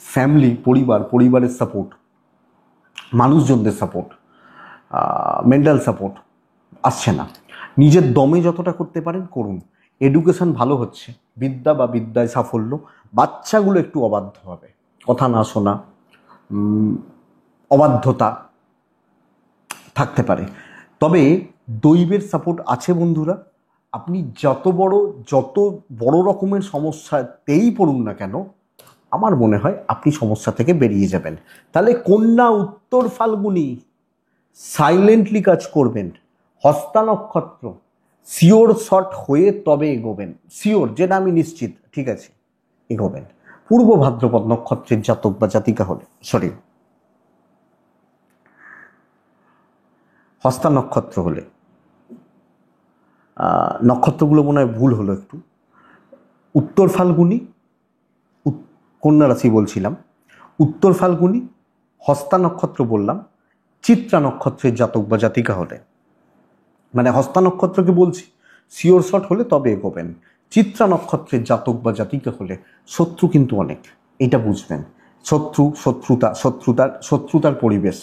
ফ্যামিলি, পরিবারের সাপোর্ট, মানুষজনদের সাপোর্ট, মেন্টাল সাপোর্ট আসছে না। নিজের দমে যতটা করতে পারেন করুন। এডুকেশন ভালো হচ্ছে, বিদ্যা বা বিদ্যায় সাফল্য। বাচ্চাগুলো একটু অবাধ্য হবে, কথা না শোনা, অবাধ্যতা থাকতে পারে। তবে দৈবের সাপোর্ট আছে বন্ধুরা। আপনি যত বড় রকমের সমস্যাতেই পড়ুন না কেন, আমার মনে হয় আপনি সমস্যা থেকে বেরিয়ে যাবেন। তাহলে কন্যা উত্তর ফাল্গুনী, সাইলেন্টলি কাজ করবেন। হস্তা নক্ষত্র, শিওর শট হয়ে তবে এগোবেন, শিওর যেটা আমি নিশ্চিত, ঠিক আছে, এগোবেন। পূর্ব ভাদ্রপদ নক্ষত্রের জাতক বা জাতিকা হলে, হস্তা নক্ষত্র হলে, নক্ষত্রগুলো মনে হয় ভুল হলো একটু, উত্তর ফাল্গুনী, কন্যা রাশি বলছিলাম, উত্তর ফাল্গুনী, হস্তা নক্ষত্র বললাম, চিত্রা নক্ষত্রের জাতক বা জাতিকা হলে, মানে হস্তা নক্ষত্রকে বলছি, শিওর শট হলে তবে এগোবেন। চিত্রা নক্ষত্রের জাতক বা জাতিকা হলে শত্রু কিন্তু অনেক, এটা বুঝবেন। শত্রুতার পরিবেশ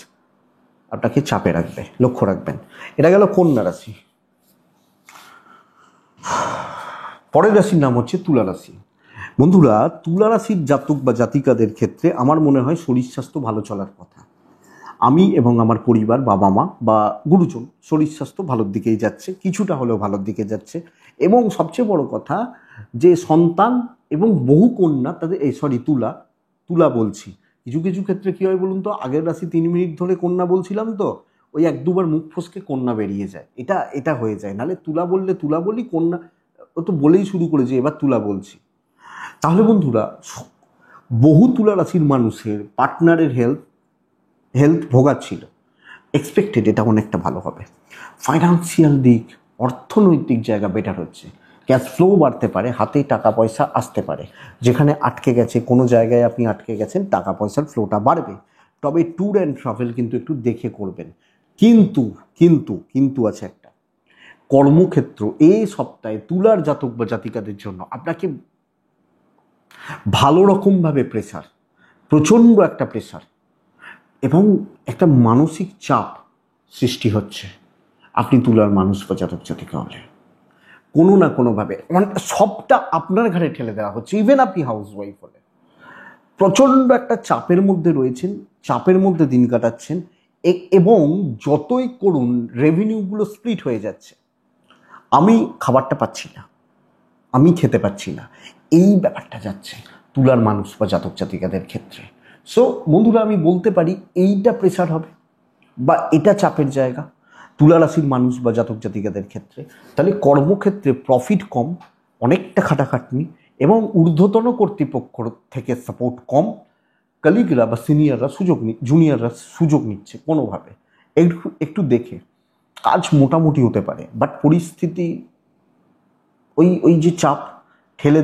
আপনাকে চাপে রাখবে, লক্ষ্য রাখবেন। এটা গেল কন্যা রাশি। পরের রাশির নাম হচ্ছে তুলা রাশি। বন্ধুরা, তুলা রাশির জাতক বা জাতিকাদের ক্ষেত্রে আমার মনে হয় শরীর স্বাস্থ্য ভালো চলার কথা। আমি এবং আমার পরিবার, বাবা মা বা গুরুজন, শরীর স্বাস্থ্য ভালোর দিকেই যাচ্ছে, কিছুটা হলেও ভালোর দিকে যাচ্ছে। এবং সবচেয়ে বড় কথা যে সন্তান এবং বহু কন্যা তাদের তুলা বলছি, কিছু কিছু ক্ষেত্রে কী হয় বলুন তো, আগের রাশি 3 মিনিট ধরে কন্যা বলছিলাম তো, ওই 1-2বার মুখ ফসকে কন্যা বেরিয়ে যায়, এটা হয়ে যায়। নাহলে তুলা বললে তুলা বলি, কন্যা ও তো বলেই শুরু করেছে, এবার তুলা বলছি। তাহলে বন্ধুরা, বহু তুলা রাশির মানুষের পার্টনারের হেলথ ভোগাচ্ছিল, এক্সপেক্টেড এটা অনেকটা ভালো হবে। ফাইন্যান্সিয়াল দিক, অর্থনৈতিক জায়গা বেটার হচ্ছে, ক্যাশ ফ্লো বাড়তে পারে, হাতে টাকা পয়সা আসতে পারে। যেখানে আটকে গেছে, কোনো জায়গায় আপনি আটকে গেছেন, টাকা পয়সার ফ্লোটা বাড়বে। তবে ট্যুর অ্যান্ড ট্রাভেল কিন্তু একটু দেখে করবেন। কিন্তু আছে একটা, কর্মক্ষেত্র এই সপ্তাহে তুলার জাতক বা জাতিকাদের জন্য আপনাকে ভালো রকমভাবে প্রেসার, প্রচণ্ড একটা প্রেসার এবং একটা মানসিক চাপ সৃষ্টি হচ্ছে। আপনি তুলার মানুষ বা জাতক জাতিকা হলে কোনো না কোনোভাবে সবটা আপনার ঘাড়ে ঠেলে দেওয়া হচ্ছে। ইভেন আপনি হাউস ওয়াইফ হলে প্রচণ্ড একটা চাপের মধ্যে রয়েছেন, চাপের মধ্যে দিন কাটাচ্ছেন, এবং যতই করুন রেভিনিউগুলো স্প্লিট হয়ে যাচ্ছে। আমি খাবারটা পাচ্ছি না, আমি খেতে পাচ্ছি না, এই ব্যাপারটা যাচ্ছে তুলার মানুষ বা জাতক জাতিকাদের ক্ষেত্রে। সো বন্ধুরা, আমি বলতে পারি এইটা প্রেসার হবে বা এটা চাপের জায়গা তুলা রাশির মানুষ বা জাতক জাতিকাদের ক্ষেত্রে। তাহলে কর্মক্ষেত্রে প্রফিট কম, অনেকটা খাটাখাটনি, এবং ঊর্ধ্বতন কর্তৃপক্ষ থেকে সাপোর্ট কম। কলিগরা বা সিনিয়ররা জুনিয়ররা সুযোগ নিচ্ছে কোনোভাবে, একটু দেখে কাজ মোটামুটি হতে পারে, বাট পরিস্থিতি ওই যে চাপ ঠেলে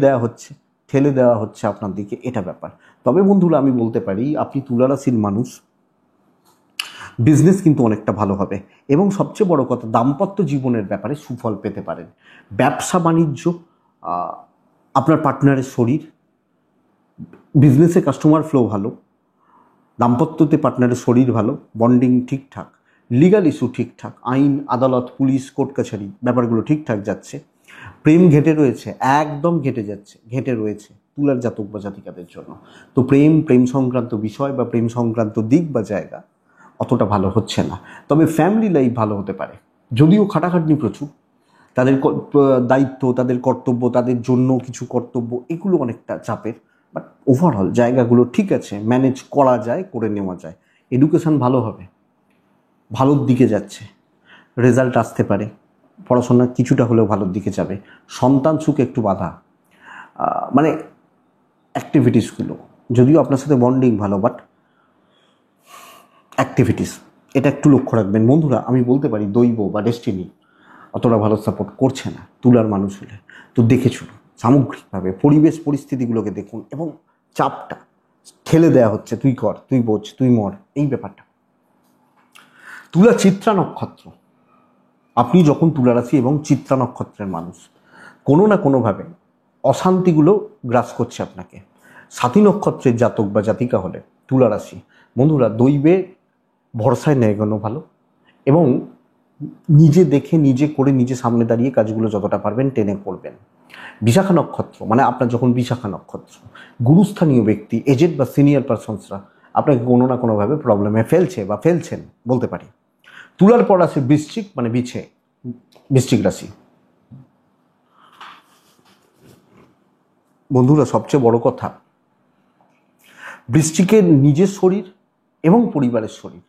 দেওয়া হচ্ছে আপনার দিকে, এটা ব্যাপার। তবে বন্ধুরা, আমি বলতে পারি আপনি তুলা রাশির মানুষ, বিজনেস কিন্তু অনেকটা ভালো হবে, এবং সবচেয়ে বড় কথা দাম্পত্য জীবনের ব্যাপারে সুফল পেতে পারেন। ব্যবসা বাণিজ্য, আপনার পার্টনারের শরীর, বিজনেসে কাস্টমার ফ্লো ভালো, দাম্পত্যতে পার্টনারের শরীর ভালো, বন্ডিং ঠিকঠাক, লিগাল ইস্যু ঠিকঠাক, আইন আদালত পুলিশ কোর্ট কাছারি ব্যাপারগুলো ঠিকঠাক যাচ্ছে। প্রেম একদম ঘেটে রয়েছে তুলার জাতক বা জাতিকাদের জন্য। তো প্রেম সংক্রান্ত বিষয় বা প্রেম সংক্রান্ত দিক বা জায়গা অতটা ভালো হচ্ছে না। তবে ফ্যামিলি লাইফ ভালো হতে পারে, যদিও খাটাখাটনি প্রচুর, তাদের দায়িত্ব, তাদের কর্তব্য, তাদের জন্য কিছু কর্তব্য, এগুলো অনেকটা চাপের। বাট ওভারঅল জায়গাগুলো ঠিক আছে, ম্যানেজ করা যায়, করে নেওয়া যায়। এডুকেশন ভালো হবে, ভালোর দিকে যাচ্ছে, রেজাল্ট আসতে পারে, পড়াশোনা কিছুটা হলেও ভালোর দিকে যাবে। সন্তান সুখ একটু বাধা, মানে অ্যাক্টিভিটিসগুলো, যদিও আপনার সাথে বন্ডিং ভালো, বাট অ্যাক্টিভিটিস এটা একটু লক্ষ্য রাখবেন। বন্ধুরা, আমি বলতে পারি দৈব বা ডেস্টিনি অতটা ভালো সাপোর্ট করছে না তুলার মানুষ হলে। তো দেখে চলুন, সামগ্রিকভাবে পরিবেশ পরিস্থিতিগুলোকে দেখুন, এবং চাপটা ঠেলে দেওয়া হচ্ছে, তুই কর, তুই বোঝ, তুই মর, এই ব্যাপারটা। তুলা চিত্রা নক্ষত্র, আপনি যখন তুলা রাশি এবং চিত্রা নক্ষত্রের মানুষ, কোনো না কোনোভাবে অশান্তিগুলো গ্রাস করছে আপনাকে। সাথী নক্ষত্রের জাতক বা জাতিকা হলে তুলা রাশি, বন্ধুরা দৈবে ভরসায় নেয় এগোনো ভালো, এবং নিজে দেখে নিজে করে নিজে সামনে দাঁড়িয়ে কাজগুলো যতটা পারবেন টেনে করবেন। বিশাখা নক্ষত্র, মানে আপনার যখন বিশাখা নক্ষত্র, গুরুস্থানীয় ব্যক্তি, এজেড বা সিনিয়র পারসনসরা আপনাকে কোনো না কোনোভাবে প্রবলেমে ফেলছেন বলতে পারি। তুলার পর আছে বৃশ্চিক, মানে বৃশ্চিক রাশি। বন্ধুরা, সবচেয়ে বড় কথা, বৃশ্চিকের নিজের শরীর এবং পরিবারের শরীর,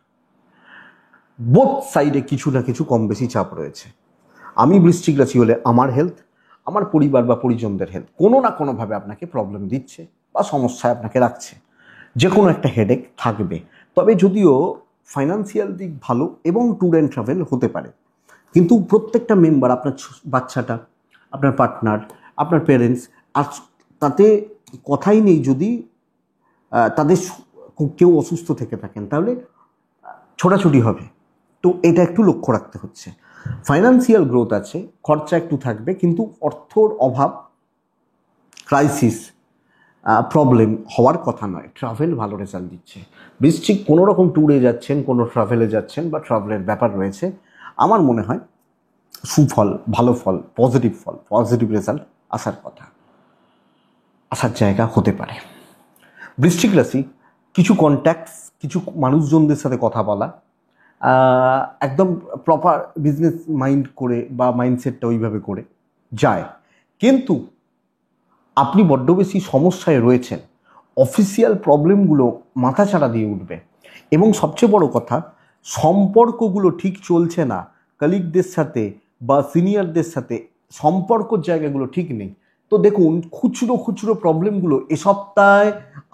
বোথ সাইডে কিছু না কিছু কম বেশি চাপ রয়েছে। আমি বৃশ্চিক রাশি হলে আমার হেলথ, আমার পরিবার বা পরিজনদের হেলথ কোনো না কোনোভাবে আপনাকে প্রবলেম দিচ্ছে বা সমস্যায় আপনাকে রাখছে, যে কোনো একটা হেডেক থাকবে। তবে যদিও ফাইন্যান্সিয়াল দিক ভালো এবং ট্যুর অ্যান্ড ট্রাভেল হতে পারে, কিন্তু প্রত্যেকটা মেম্বার, আপনার বাচ্চাটা, আপনার পার্টনার, আপনার পেরেন্টস, আর তাতে কথাই নেই যদি তাদের কেউ অসুস্থ থেকে থাকেন, তাহলে ছোটাছুটি হবে। তো এটা একটু লক্ষ্য রাখতে হচ্ছে। ফাইন্যান্সিয়াল গ্রোথ আছে, খরচা একটু থাকবে, কিন্তু অর্থর অভাব, ক্রাইসিস, প্রবলেম হওয়ার কথা নয়। ট্রাভেল ভালো রেজাল্ট দিচ্ছে। বৃশ্চিক কোনো রকম ট্যুরে যাচ্ছেন, কোনো ট্রাভেলে যাচ্ছেন বা ট্রাভেলের ব্যাপার রয়েছে, আমার মনে হয় সুফল, ভালো ফল, পজিটিভ রেজাল্ট আসার কথা, আসার জায়গা হতে পারে। বৃশ্চিক রাশি, কিছু কন্ট্যাক্টস, কিছু মানুষজনদের সাথে কথা বলা, একদম প্রপার বিজনেস মাইন্ড করে বা মাইন্ডসেটটা ওইভাবে করে যায়, কিন্তু আপনি বড্ড বেশি সমস্যায় রয়েছেন। অফিসিয়াল প্রবলেমগুলো মাথাচাড়া দিয়ে উঠবে, এবং সবচেয়ে বড় কথা, সম্পর্কগুলো ঠিক চলছে না কলিগদের সাথে বা সিনিয়রদের সাথে, সম্পর্কর জায়গাগুলো ঠিক নেই। তো দেখুন, খুচরো প্রবলেমগুলো এ সপ্তাহে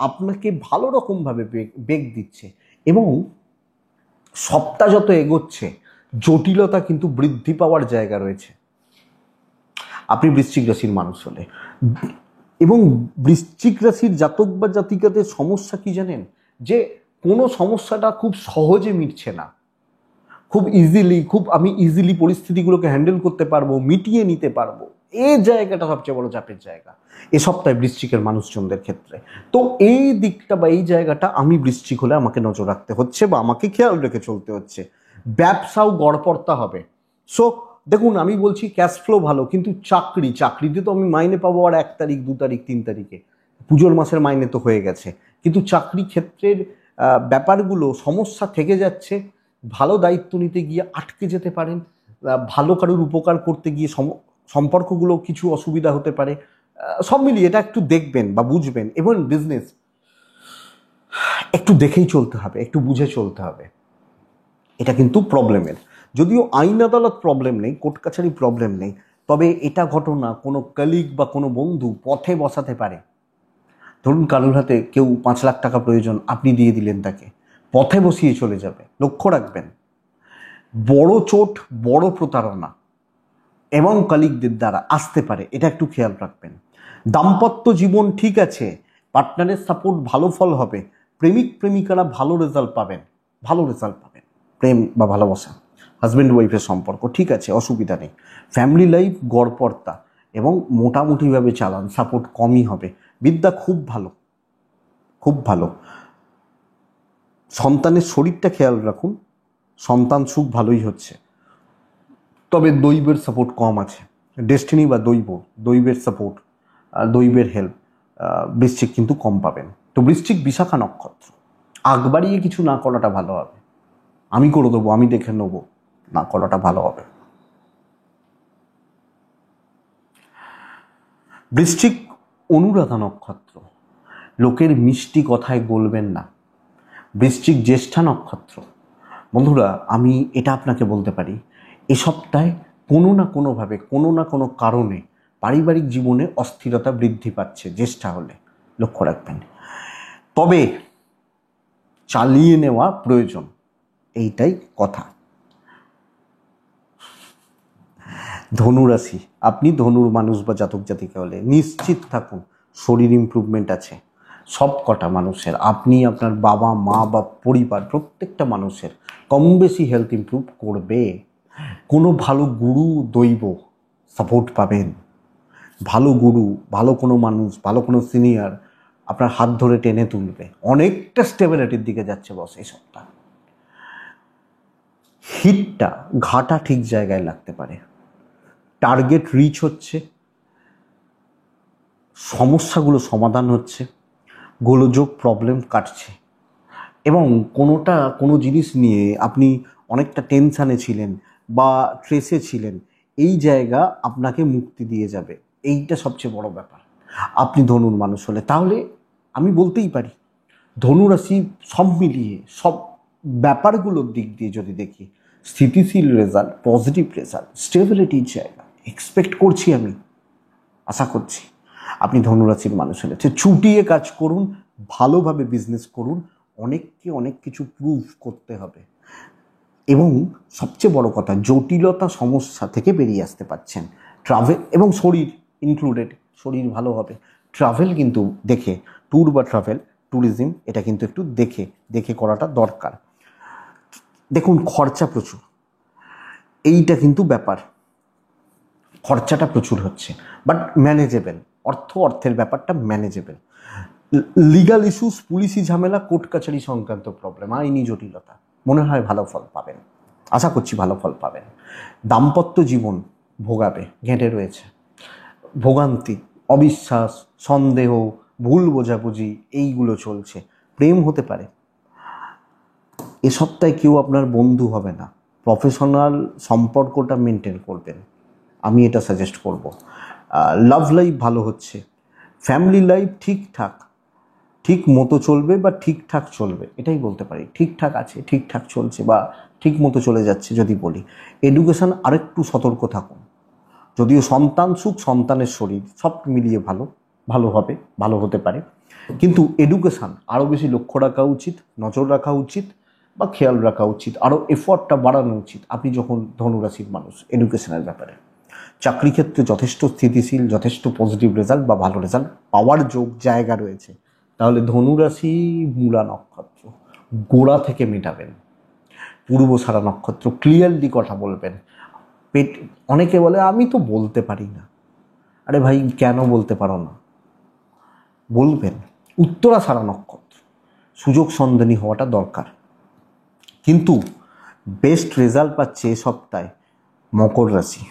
আপনাকে ভালো রকমভাবে বেগ দিচ্ছে, এবং সপ্তাহ যত এগোচ্ছে জটিলতা কিন্তু বৃদ্ধি পাওয়ার জায়গা রয়েছে আপনি বৃশ্চিক রাশির মানুষ হলে। এবং বৃশ্চিক রাশির জাতক বা জাতিকাদের সমস্যা কি জানেন? যে কোনো সমস্যাটা খুব সহজে মিটছে না, আমি ইজিলি পরিস্থিতিগুলোকে হ্যান্ডেল করতে পারবো, মিটিয়ে নিতে পারবো, এই জায়গাটা সবচেয়ে বড় চাপের জায়গা এ সপ্তাহে বৃশ্চিকের মানুষজনদের ক্ষেত্রে। তো এই দিকটা বা এই জায়গাটা আমি বৃশ্চিক হলে আমাকে নজর রাখতে হচ্ছে বা আমাকে খেয়াল রেখে চলতে হচ্ছে। ব্যবসাও গড়পড়তা হবে। সো দেখুন, আমি বলছি ক্যাশ ফ্লো ভালো, কিন্তু চাকরিতে তো আমি মাইনে পাবো আর 1 তারিখ, 2 তারিখ, 3 তারিখে, পুজোর মাসের মাইনে তো হয়ে গেছে, কিন্তু চাকরি ক্ষেত্রের ব্যাপারগুলো সমস্যা থেকে যাচ্ছে। ভালো দায়িত্ব নিতে গিয়ে আটকে যেতে পারেন, ভালো কারোর উপকার করতে গিয়ে সম্পর্কগুলো কিছু অসুবিধা হতে পারে। সব মিলিয়ে এটা একটু দেখবেন বা বুঝবেন, এবং বিজনেস একটু দেখেই চলতে হবে, একটু বুঝে চলতে হবে। এটা কিন্তু প্রবলেমের, যদিও আইন আদালত প্রবলেম নেই, কোর্ট কাছারি প্রবলেম নেই, তবে এটা ঘটনা কোনো কলিগ বা কোনো বন্ধু পথে বসাতে পারে। ধরুন কারোর হাতে কেউ 5 লাখ টাকা প্রয়োজন, আপনি দিয়ে দিলেন তাকে, পথে বসিয়ে চলে যাবে। লক্ষ্য রাখবেন, বড় চোট, বড় প্রতারণা এবং কলিগদের দ্বারা আসতে পারে, এটা একটু খেয়াল রাখবেন। দাম্পত্য জীবন ঠিক আছে, পার্টনারের সাপোর্ট, ভালো ফল হবে, প্রেমিকারা ভালো রেজাল্ট পাবেন, প্রেম বা ভালোবাসা, হাজব্যান্ড ওয়াইফের সম্পর্ক ঠিক আছে, অসুবিধা নেই। ফ্যামিলি লাইফ গড়পড়তা এবং মোটামুটিভাবে চালান, সাপোর্ট কমই হবে। বিদ্যা খুব ভালো। সন্তানের শরীরটা খেয়াল রাখুন, সন্তান সুখ ভালোই হচ্ছে, তবে দৈবের সাপোর্ট কম আছে। ডেস্টিনি বা দৈবের সাপোর্ট, দৈবের হেল্প বৃশ্চিক কিন্তু কম পাবেন। তো বৃশ্চিক বিশাখা নক্ষত্র, আগ বাড়িয়ে কিছু না করাটা ভালো হবে। আমি করে দেবো, আমি দেখে নেবো, না করাটা ভালো হবে। বৃশ্চিক অনুরাধা নক্ষত্র, লোকের মিষ্টি কথায় গলবেন না। বৃশ্চিক জ্যেষ্ঠা নক্ষত্র, বন্ধুরা আমি এটা আপনাকে বলতে পারি, এ সপ্তাহে কোনো না কোনোভাবে, কোনো না কোনো কারণে পারিবারিক জীবনে অস্থিরতা বৃদ্ধি পাচ্ছে জ্যেষ্ঠা হলে, লক্ষ্য রাখবেন। তবে চালিয়ে নেওয়া প্রয়োজন, এইটাই কথা। ধনুরাশি, আপনি ধনুর মানুষ বা জাতক জাতিকা হলে নিশ্চিত থাকুন, শরীর ইমপ্রুভমেন্ট আছে সব কটা মানুষের। আপনি, আপনার বাবা মা বা পরিবার, প্রত্যেকটা মানুষের কম বেশি হেলথ ইমপ্রুভ করবে। কোনো ভালো গুরু, দৈব সাপোর্ট পাবেন, ভালো গুরু, ভালো কোনো মানুষ, ভালো কোনো সিনিয়র আপনার হাত ধরে টেনে তুলবে। অনেকটা স্টেবিলিটির দিকে যাচ্ছে বস এই সপ্তাহ। হিটটা, ঘাটা ঠিক জায়গায় লাগতে পারে, টার্গেট রিচ হচ্ছে, সমস্যাগুলো সমাধান হচ্ছে, গোলযোগ প্রবলেম কাটছে, এবং কোনো জিনিস নিয়ে আপনি অনেকটা টেনশানে ছিলেন বা ট্রেসে ছিলেন, এই জায়গা আপনাকে মুক্তি দিয়ে যাবে। এইটা সবচেয়ে বড় ব্যাপার আপনি ধনুর মানুষ হলে। তাহলে আমি বলতেই পারি ধনুরাশি সব মিলিয়ে, সব ব্যাপারগুলোর দিক দিয়ে যদি দেখি, স্থিতিশীল রেজাল্ট, পজিটিভ রেজাল্ট, স্টেবিলিটির জায়গা এক্সপেক্ট করছি, আমি আশা করছি। আপনি ধনুরাশির মানুষ হলে চুটিয়ে কাজ করুন, ভালোভাবে বিজনেস করুন, অনেককে অনেক কিছু প্রুভ করতে হবে, এবং সবচেয়ে বড় কথা জটিলতা সমস্যা থেকে বেরিয়ে আসতে পারছেন। ট্রাভেল এবং শরীর ইনক্লুডেড, শরীর ভালো হবে। ট্রাভেল কিন্তু দেখে, ট্যুর বা ট্রাভেল ট্যুরিজম এটা কিন্তু একটু দেখে দেখে করাটা দরকার। দেখুন খরচা প্রচুর, এইটা কিন্তু ব্যাপার, খরচাটা প্রচুর হচ্ছে, বাট ম্যানেজেবল। অর্থের ব্যাপারটা ম্যানেজেবল। লিগাল ইস্যুস, পুলিশি ঝামেলা, কোর্ট কাছারি সংক্রান্ত প্রবলেম, আইনি জটিলতা, মনে হয় ভালো ফল পাবেন, আশা করছি ভালো ফল পাবেন। দাম্পত্য জীবন ভোগাবে, ঘেঁটে রয়েছে, ভোগান্তি, অবিশ্বাস, সন্দেহ, ভুল বোঝাবুঝি এইগুলো চলছে। প্রেম হতে পারে, এ সপ্তাহে কেউ আপনার বন্ধু হবে না, প্রফেশনাল সম্পর্কটা মেনটেন করবেন, আমি এটা সাজেস্ট করব। লাভ লাইফ ভালো হচ্ছে, ফ্যামিলি লাইফ ঠিকঠাক, ঠিক মতো চলবে বা ঠিকঠাক চলবে, এটাই বলতে পারি। ঠিকঠাক আছে, ঠিকঠাক চলছে বা ঠিক মতো চলে যাচ্ছে যদি বলি। এডুকেশান আরেকটু সতর্ক থাকুন, যদিও সন্তান সুখ, সন্তানের শরীর সব মিলিয়ে ভালো হবে, ভালো হতে পারে, কিন্তু এডুকেশান আরও বেশি লক্ষ্য রাখা উচিত, নজর রাখা উচিত বা খেয়াল রাখা উচিত, আরও এফর্টটা বাড়ানো উচিত আপনি যখন ধনুরাশির মানুষ এডুকেশনের ব্যাপারে। চাকরি ক্ষেত্রে যথেষ্ট স্থিতিশীল, যথেষ্ট পজিটিভ রেজাল্ট বা ভালো রেজাল্ট পাওয়ার জায়গা রয়েছে। তাহলে ধনুরাশি মূলা নক্ষত্র গোড়া থেকে মেটাবেন, পূর্বসারা নক্ষত্র ক্লিয়ারলি কথা বলবেন। অনেকে বলে আমি তো বলতে পারি না, আরে ভাই কেন বলতে পারো না, বলবেন। উত্তরাষাঢ়া নক্ষত্র সুযোগ সন্ধানী হওয়াটা দরকার, কিন্তু বেস্ট রেজাল্ট পাচ্ছে এ সপ্তাহে মকর রাশি।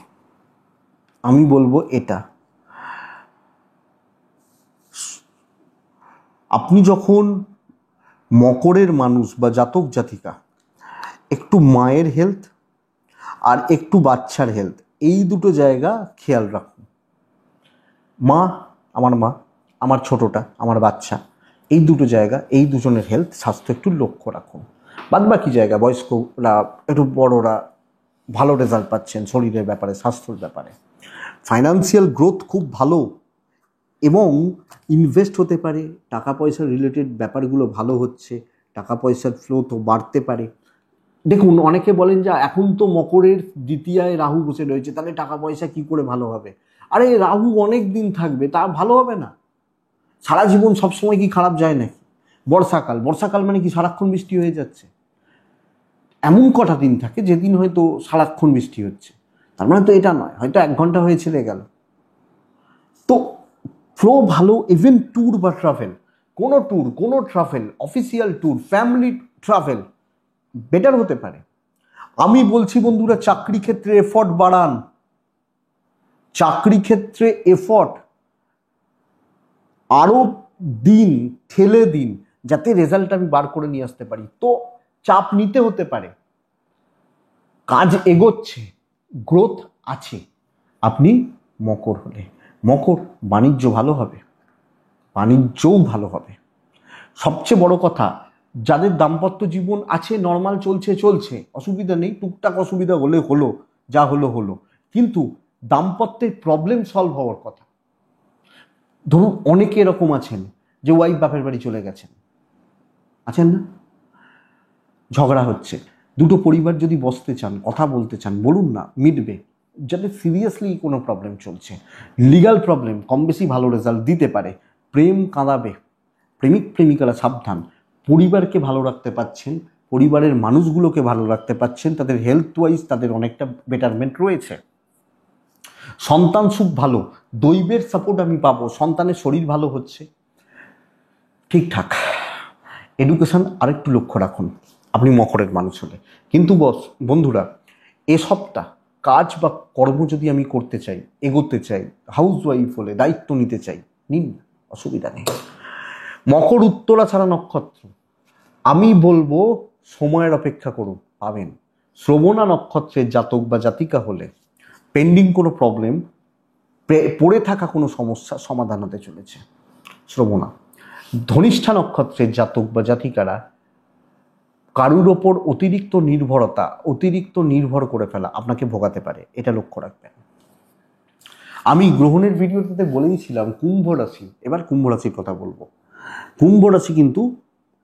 আমি বলবো এটা, আপনি যখন মকরের মানুষ বা জাতক জাতিকা, একটু মায়ের হেলথ আর একটু বাচ্চার হেলথ, এই দুটো জায়গা খেয়াল রাখুন। মা, আমার ছোটটা, আমার বাচ্চা, এই দুটো জায়গা, এই দুজনের হেলথ স্বাস্থ্য একটু লক্ষ্য রাখুন। বাদ বাকি জায়গা বয়স্করা, একটু বড়রা ভালো রেজাল্ট পাচ্ছেন শরীরের ব্যাপারে, স্বাস্থ্যের ব্যাপারে। ফাইন্যান্সিয়াল গ্রোথ খুব ভালো এবং ইনভেস্ট হতে পারে, টাকা পয়সা রিলেটেড ব্যাপারগুলো ভালো হচ্ছে, টাকা পয়সার ফ্লো তো বাড়তে পারে। দেখুন অনেকে বলেন যে এখন তো মকরের দ্বিতীয়ায় রাহু বসে রয়েছে, তাহলে টাকা পয়সা কি করে ভালো হবে? আরে রাহু অনেক দিন থাকবে, তা ভালো হবে না? সারা জীবন সবসময় কি খারাপ যায় নাকি? বর্ষাকাল মানে কি সারাক্ষণ বৃষ্টি হয়ে যাচ্ছে? এমন কটা দিন থাকে যেদিন হয়তো সারাক্ষণ বৃষ্টি হচ্ছে, তার মানে তো এটা নয়, হয়তো 1 ঘন্টা হয়ে ছেড়ে গেল। তো ফ্লো ভালো, ইভেন ট্যুর বা ট্রাভেল, কোনো travel, official tour, family travel better হতে পারে। আমি বলছি বন্ধুরা, চাকরি ক্ষেত্রে এফর্ট বাড়ান, চাকরি ক্ষেত্রে এফর্ট আরো দিন ঠেলে দিন, যাতে রেজাল্ট আমি বার করে নিয়ে আসতে পারি। তো চাপ নিতে হতে পারে, কাজ এগোচ্ছে, গ্রোথ আছে। আপনি মকর হলে, মকর বাণিজ্য ভালো হবে, বাণিজ্যও ভালো হবে। সবচেয়ে বড় কথা, যাদের দাম্পত্য জীবন আছে, নর্মাল চলছে, অসুবিধা নেই, টুকটাক অসুবিধা হলে হলো, যা হলো, কিন্তু দাম্পত্যের প্রবলেম সলভ হওয়ার কথা। ধরুন অনেকে এরকম আছেন যে ওয়াইফ বাপের বাড়ি চলে গেছেন, আছেন না, ঝগড়া হচ্ছে, দুটো পরিবার যদি বসতে চান, কথা বলতে চান, বলুন না, মিটবে। যাতে সিরিয়াসলি কোনো প্রবলেম চলছে, লিগাল প্রবলেম কম বেশি ভালো রেজাল্ট দিতে পারে। প্রেম কাঁদাবে, প্রেমিক প্রেমিকারা সাবধান। পরিবারকে ভালো রাখতে পারছেন, পরিবারের মানুষগুলোকে ভালো রাখতে পারছেন, তাদের হেলথ ওয়াইজ তাদের অনেকটা বেটারমেন্ট রয়েছে। সন্তান সুখ ভালো, দৈবের সাপোর্ট আমি পাবো, সন্তানের শরীর ভালো হচ্ছে, ঠিকঠাক। এডুকেশন আরেকটু লক্ষ্য রাখুন আপনি মকরের মানুষ হলে। কিন্তু বন্ধুরা, এ সপ্তাহ কাজ বা কর্ম যদি আমি করতে চাই, এগোতে চাই, হাউস ওয়াইফ হলে দায়িত্ব নিতে চাই, নিন, অসুবিধা নেই। মকর উত্তরাষাঢ়া নক্ষত্র, আমি বলবো সময়ের অপেক্ষা করুন, পাবেন। শ্রবণা নক্ষত্রের জাতক বা জাতিকা হলে পেন্ডিং কোনো প্রবলেম, পড়ে থাকা কোনো সমস্যা সমাধান হতে চলেছে, শ্রবণা। ধনিষ্ঠা নক্ষত্রের জাতক বা জাতিকারা কারুর ওপর অতিরিক্ত নির্ভর করে ফেলা আপনাকে ভোগাতে পারে, এটা লক্ষ্য রাখবেন। আমি গ্রহণের ভিডিওটাতে বলেইছিলাম কুম্ভ রাশি, এবার কুম্ভ রাশির কথা বলবো। কুম্ভ রাশি কিন্তু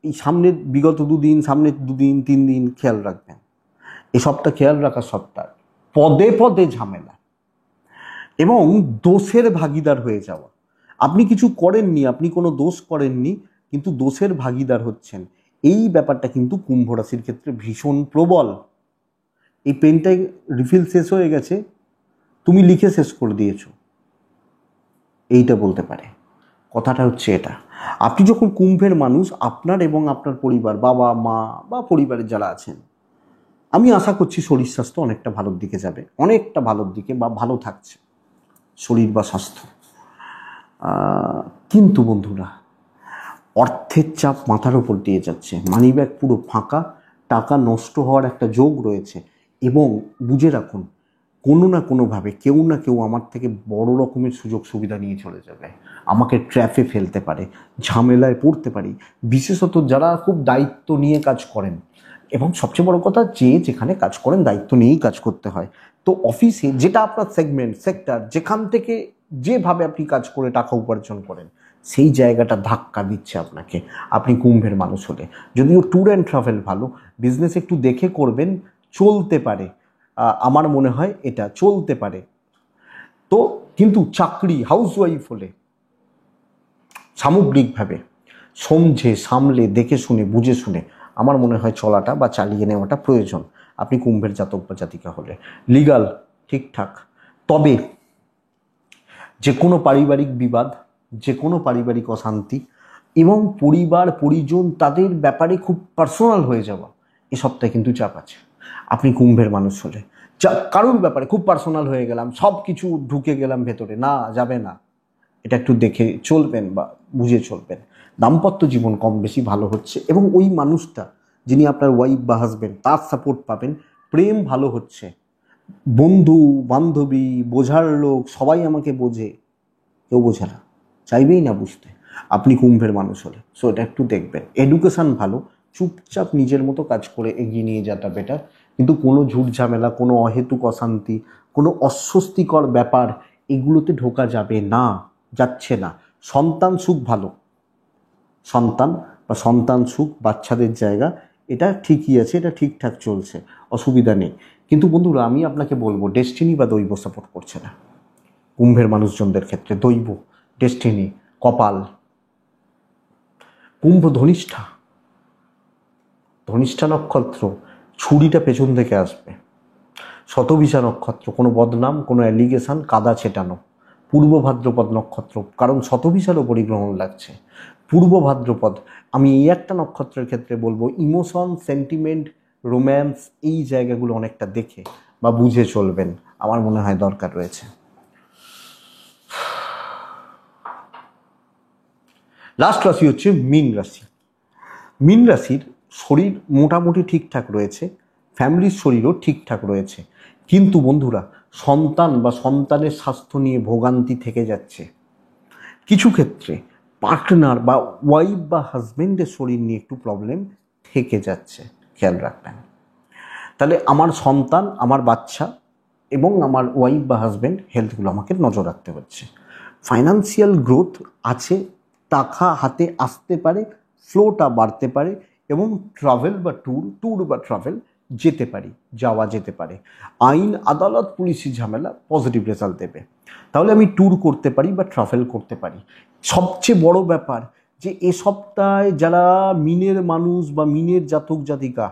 এই সামনের বিগত 2 দিন, সামনের 2 দিন 3 দিন খেয়াল রাখবেন, এই সপ্তাহ খেয়াল রাখার সপ্তাহ, পদে পদে ঝামেলা এবং দোষের ভাগিদার হয়ে যাওয়া। আপনি কিছু করেননি, আপনি কোনো দোষ করেননি, কিন্তু দোষের ভাগিদার হচ্ছেন, এই ব্যাপারটা কিন্তু কুম্ভ রাশির ক্ষেত্রে ভীষণ প্রবল। এই পেনটাই রিফিল শেষ হয়ে গেছে, তুমি লিখে শেষ করে দিয়েছো, এইটা বলতে পারে। কথাটা হচ্ছে এটা, আপনি যখন কুম্ভের মানুষ, আপনার এবং আপনার পরিবার, বাবা মা বা পরিবারের যারা আছেন, আমি আশা করছি শরীর স্বাস্থ্য অনেকটা ভালোর দিকে যাবে, অনেকটা ভালোর দিকে বা ভালো থাকছে শরীর বা স্বাস্থ্য। কিন্তু বন্ধুরা, অর্থের চাপ মাথার উপর দিয়ে যাচ্ছে, মানিব্যাগ পুরো ফাঁকা, টাকা নষ্ট হওয়ার একটা যোগ রয়েছে। এবং বুঝে রাখুন, কোনো না কোনোভাবে কেউ না কেউ আমার থেকে বড় রকমের সুযোগ সুবিধা নিয়ে চলে যাবে, আমাকে ট্র্যাপে ফেলতে পারে, ঝামেলায় পড়তে পারি, বিশেষত যারা খুব দায়িত্ব নিয়ে কাজ করেন। এবং সবচেয়ে বড় কথা, যে যেখানে কাজ করেন দায়িত্ব নিয়েই কাজ করতে হয়। তো অফিসে যেটা আপনার সেগমেন্ট, সেক্টর, যেখান থেকে যেভাবে আপনি কাজ করে টাকা উপার্জন করেন, সেই জায়গাটা ধাক্কা দিচ্ছে আপনাকে, আপনি কুম্ভের মানুষ হলে। যদিও ট্যুর অ্যান্ড ট্রাভেল ভালো, বিজনেস একটু দেখে করবেন, চলতে পারে, আমার মনে হয় এটা চলতে পারে। তো কিন্তু চাকরি, হাউসওয়াইফ হলে সামগ্রিকভাবে সমঝে সামলে দেখে শুনে বুঝে শুনে আমার মনে হয় চলাটা বা চালিয়ে নেওয়াটা প্রয়োজন, আপনি কুম্ভের জাতক বা জাতিকা হলে। লিগাল ঠিকঠাক, তবে যে কোনো পারিবারিক বিবাদ, যে কোনো পারিবারিক অশান্তি এবং পরিবার পরিজন তাদের ব্যাপারে খুব পার্সোনাল হয়ে যাওয়া, এ সপ্তাহে কিন্তু চাপ আছে আপনি কুম্ভের মানুষ হলে। কারোর ব্যাপারে খুব পার্সোনাল হয়ে গেলাম, সব কিছু ঢুকে গেলাম ভেতরে, না, যাবে না, এটা একটু দেখে চলবেন বা বুঝে চলবেন। দাম্পত্য জীবন কম বেশি ভালো হচ্ছে এবং ওই মানুষটা যিনি আপনার ওয়াইফ বা হাজবেন্ড, তার সাপোর্ট পাবেন, প্রেম ভালো হচ্ছে, বন্ধু বান্ধবী বোঝার লোক সবাই আমাকে বোঝে, কেউ বোঝে না, চাইবেই না বুঝতে আপনি কুম্ভের মানুষ হলে। সো এটা একটু দেখবেন। এডুকেশান ভালো, চুপচাপ নিজের মতো কাজ করে এগিয়ে নিয়ে যাওয়াটা বেটার, কিন্তু কোনো ঝুট ঝামেলা, কোনো অহেতুক অশান্তি, কোনো অস্বস্তিকর ব্যাপার এগুলোতে ঢোকা যাবে না, যাচ্ছে না। সন্তান সুখ ভালো, সন্তান বা সন্তান সুখ, বাচ্চাদের জায়গা, এটা ঠিকই আছে, এটা ঠিকঠাক চলছে, অসুবিধা নেই। কিন্তু বন্ধুরা, আমি আপনাকে বলবো, ডেস্টিনি বা দৈব সাপোর্ট করছে না কুম্ভের মানুষজনদের ক্ষেত্রে। দৈব, ডেস্টিনি, কপাল। কুম্ভ ধনিষ্ঠা, ধনিষ্ঠা নক্ষত্র, ছুরিটা পেছন থেকে আসবে। শতভিষা নক্ষত্র, কোনো বদনাম, কোনো অ্যালিগেশন, কাদা ছেটানো। পূর্ব ভাদ্রপদ নক্ষত্র, কারণ শতভিষারও পরিগ্রহণ লাগছে। পূর্ব ভাদ্রপদ, আমি এই একটা নক্ষত্রের ক্ষেত্রে বলবো ইমোশন, সেন্টিমেন্ট, রোম্যান্স, এই জায়গাগুলো অনেকটা দেখে বা বুঝে চলবেন, আমার মনে হয় দরকার রয়েছে। লাস্ট রাশি হচ্ছে মীন রাশি। মীন রাশির শরীর মোটামুটি ঠিকঠাক রয়েছে, ফ্যামিলির শরীরও ঠিকঠাক রয়েছে, কিন্তু বন্ধুরা, সন্তান বা সন্তানের স্বাস্থ্য নিয়ে ভোগান্তি থেকে যাচ্ছে। কিছু ক্ষেত্রে পার্টনার বা ওয়াইফ বা হাজবেন্ডের শরীর নিয়ে একটু প্রবলেম থেকে যাচ্ছে, খেয়াল রাখবেন। তাহলে আমার সন্তান, আমার বাচ্চা এবং আমার ওয়াইফ বা হাজবেন্ড হেলথগুলো আমাকে নজর রাখতে হচ্ছে। ফাইন্যান্সিয়াল গ্রোথ আছে, টাকা হাতে আসতে পারে, ফ্লোটা বাড়তে পারে এবং ট্রাভেল বা ট্যুর বা ট্রাভেল যেতে পারি, যাওয়া যেতে পারে। আইন আদালত পুলিশি ঝামেলা পজিটিভ রেজাল্ট দেবে, তাহলে আমি ট্যুর করতে পারি বা ট্রাভেল করতে পারি। সবচেয়ে বড় ব্যাপার যে এ সপ্তাহে যারা মিনের মানুষ বা মিনের জাতক জাতিকা,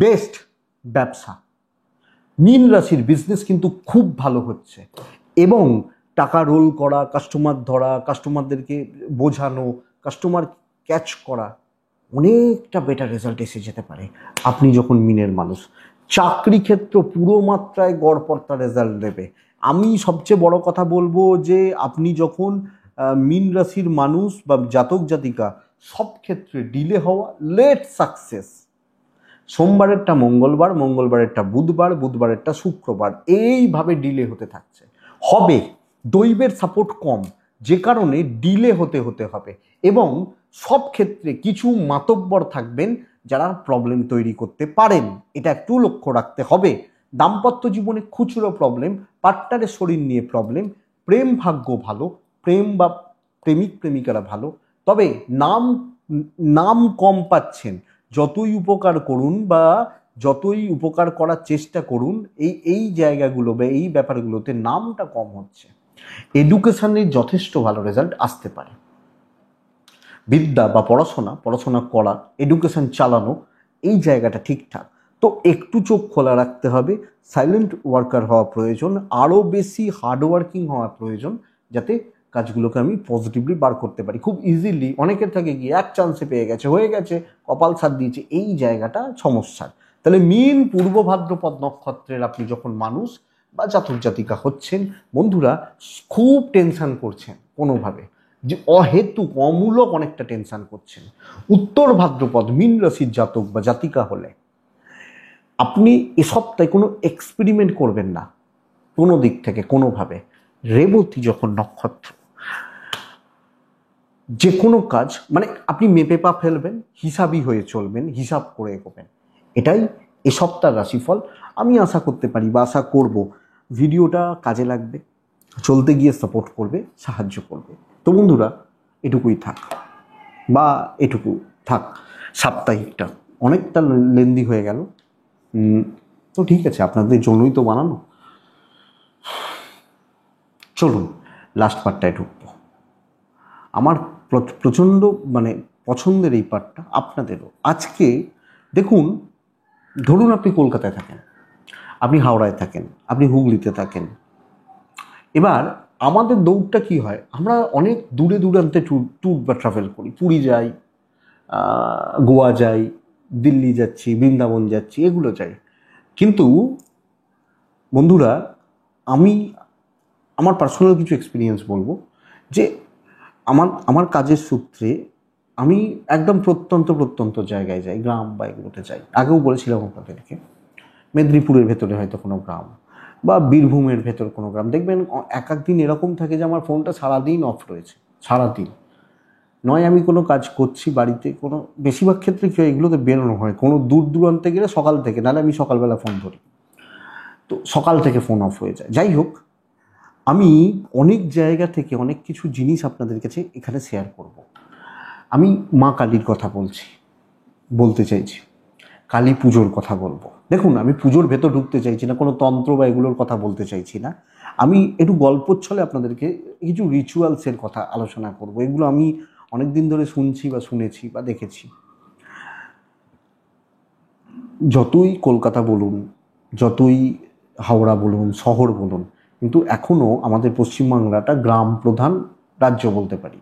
বেস্ট ব্যবসা, মীন রাশির বিজনেস কিন্তু খুব ভালো হচ্ছে এবং টাকা রোল করা, কাস্টমার ধরা, কাস্টমারদেরকে বোঝানো, কাস্টমার ক্যাচ করা, অনেকটা বেটার রেজাল্ট এসে যেতে পারে আপনি যখন মিনের মানুষ। চাকরি ক্ষেত্র পুরো মাত্রায় গড়পড়তা রেজাল্ট দেবে। আমি সবচেয়ে বড় কথা বলবো যে আপনি যখন মীন রাশির মানুষ বা জাতক জাতিকা, সব ক্ষেত্রে ডিলে হওয়া, লেট সাকসেস, সোমবারেরটা মঙ্গলবার, মঙ্গলবারেরটা বুধবার, বুধবারেরটা শুক্রবার, এইভাবে ডিলে হতে থাকছে, হবে। দৈবের সাপোর্ট কম, যে কারণে ডিলে হতে হবে এবং সব ক্ষেত্রে কিছু মাতব্বর থাকবেন যারা প্রবলেম তৈরি করতে পারেন, এটা একটু লক্ষ্য রাখতে হবে। দাম্পত্য জীবনে খুচরো প্রবলেম, পার্টনারের শরীর নিয়ে প্রবলেম, প্রেম ভাগ্য ভালো, প্রেম বা প্রেমিক প্রেমিকারা ভালো, তবে নাম নাম কম পাচ্ছেন। যতই উপকার করুন বা যতই উপকার করার চেষ্টা করুন, এই জায়গাগুলো বা এই ব্যাপারগুলোতে নামটা কম হচ্ছে। এডুকেশনের যথেষ্ট ভালো রেজাল্ট আসতে পারে। বিদ্যা বা পড়াশোনা করা, এডুকেশন চালানো, এই জায়গাটা ঠিকঠাক। তো একটু চোখ খোলা রাখতে হবে, সাইলেন্ট ওয়ার্কার হওয়া প্রয়োজন, আরও বেশি হার্ডওয়ার্কিং হওয়া প্রয়োজন, যাতে কাজগুলোকে আমি পজিটিভলি বার করতে পারি খুব ইজিলি। অনেকের থাকে কি এক চান্সে পেয়ে গেছে, হয়ে গেছে, কপাল সাথ দিয়েছে, এই জায়গাটা সমস্যার। তাহলে মীন পূর্ব ভাদ্রপদ নক্ষত্রের আপনি যখন মানুষ বা জাতক জাতিকা হচ্ছেন, বন্ধুরা খুব টেনশন করছেন কোনোভাবে, যে অহেতুক অমূলক অনেকটা টেনশন করছেন। উত্তর ভাদ্রপদ মীন রাশির জাতক বা জাতিকা হলে আপনি এ সপ্তাহে কোনো এক্সপেরিমেন্ট করবেন না কোনো দিক থেকে কোনোভাবে। রেবতী যখন নক্ষত্র, যে কোনো কাজ মানে আপনি মেপে পা ফেলবেন, হিসাবই হয়ে চলবেন, হিসাব করে এগোবেন, এটাই এ সপ্তাহের রাশিফল। আমি আশা করতে পারি বা আশা করব ভিডিওটা কাজে লাগবে, চলতে গিয়ে সাপোর্ট করবে, সাহায্য করবে। তো বন্ধুরা এটুকুই থাক বা এটুকু থাক, সাপ্তাহিকটা অনেকটা লেন্দি হয়ে গেল। তো ঠিক আছে, আপনাদের জন্যই তো বানানো। চলুন লাস্ট পার্টটায় ঢুকবো। আমার প্রচণ্ড মানে পছন্দের এই পার্টটা, আপনাদেরও। আজকে দেখুন, ধরুন আপনি কলকাতায় থাকেন, আপনি হাওড়ায় থাকেন, আপনি হুগলিতে থাকেন। এবার আমাদের দৌড়টা কি হয়, আমরা অনেক দূরে দূরান্তে ট্যুর বা ট্রাভেল করি, পুরী যাই, গোয়া যাই, দিল্লি যাচ্ছি, বৃন্দাবন যাচ্ছি, এগুলো যাই। কিন্তু বন্ধুরা আমি আমার পার্সোনাল কিছু এক্সপিরিয়েন্স বলবো, যে আমার কাজের সূত্রে আমি একদম প্রত্যন্ত জায়গায় যাই, গ্রাম বা এগুলোতে যাই। আগেও বলেছিলাম আপনাদেরকে, মেদিনীপুরের ভেতরে হয়তো কোনো গ্রাম বা বীরভূমের ভেতর কোনো গ্রাম, দেখবেন এক এক দিন এরকম থাকে যে আমার ফোনটা সারাদিন অফ রয়েছে, সারাদিন। নয় আমি কোনো কাজ করছি বাড়িতে, কোনো বেশিরভাগ ক্ষেত্রে কি হয়, এগুলোতে বেরোনো হয় কোনো দূর দূরান্তে গেলে সকাল থেকে, নাহলে আমি সকালবেলা ফোন ধরি, তো সকাল থেকে ফোন অফ হয়ে যায়। যাই হোক, আমি অনেক জায়গা থেকে অনেক কিছু জিনিস আপনাদের কাছে এখানে শেয়ার করব। আমি মা কালীর কথা বলতে চাইছি, কালী পুজোর কথা বলবো। দেখুন, আমি পুজোর ভেতর ঢুকতে চাইছি না, কোনো তন্ত্র বা এগুলোর কথা বলতে চাইছি না। আমি একটু গল্পচ্ছলে আপনাদেরকে কিছু রিচুয়ালসের কথা আলোচনা করব। এগুলো আমি অনেক দিন ধরে শুনছি বা শুনেছি বা দেখেছি। যতই কলকাতা বলুন, যতই হাওড়া বলুন, শহর বলুন, কিন্তু এখনও আমাদের পশ্চিমবাংলাটা গ্রাম প্রধান রাজ্য বলতে পারি।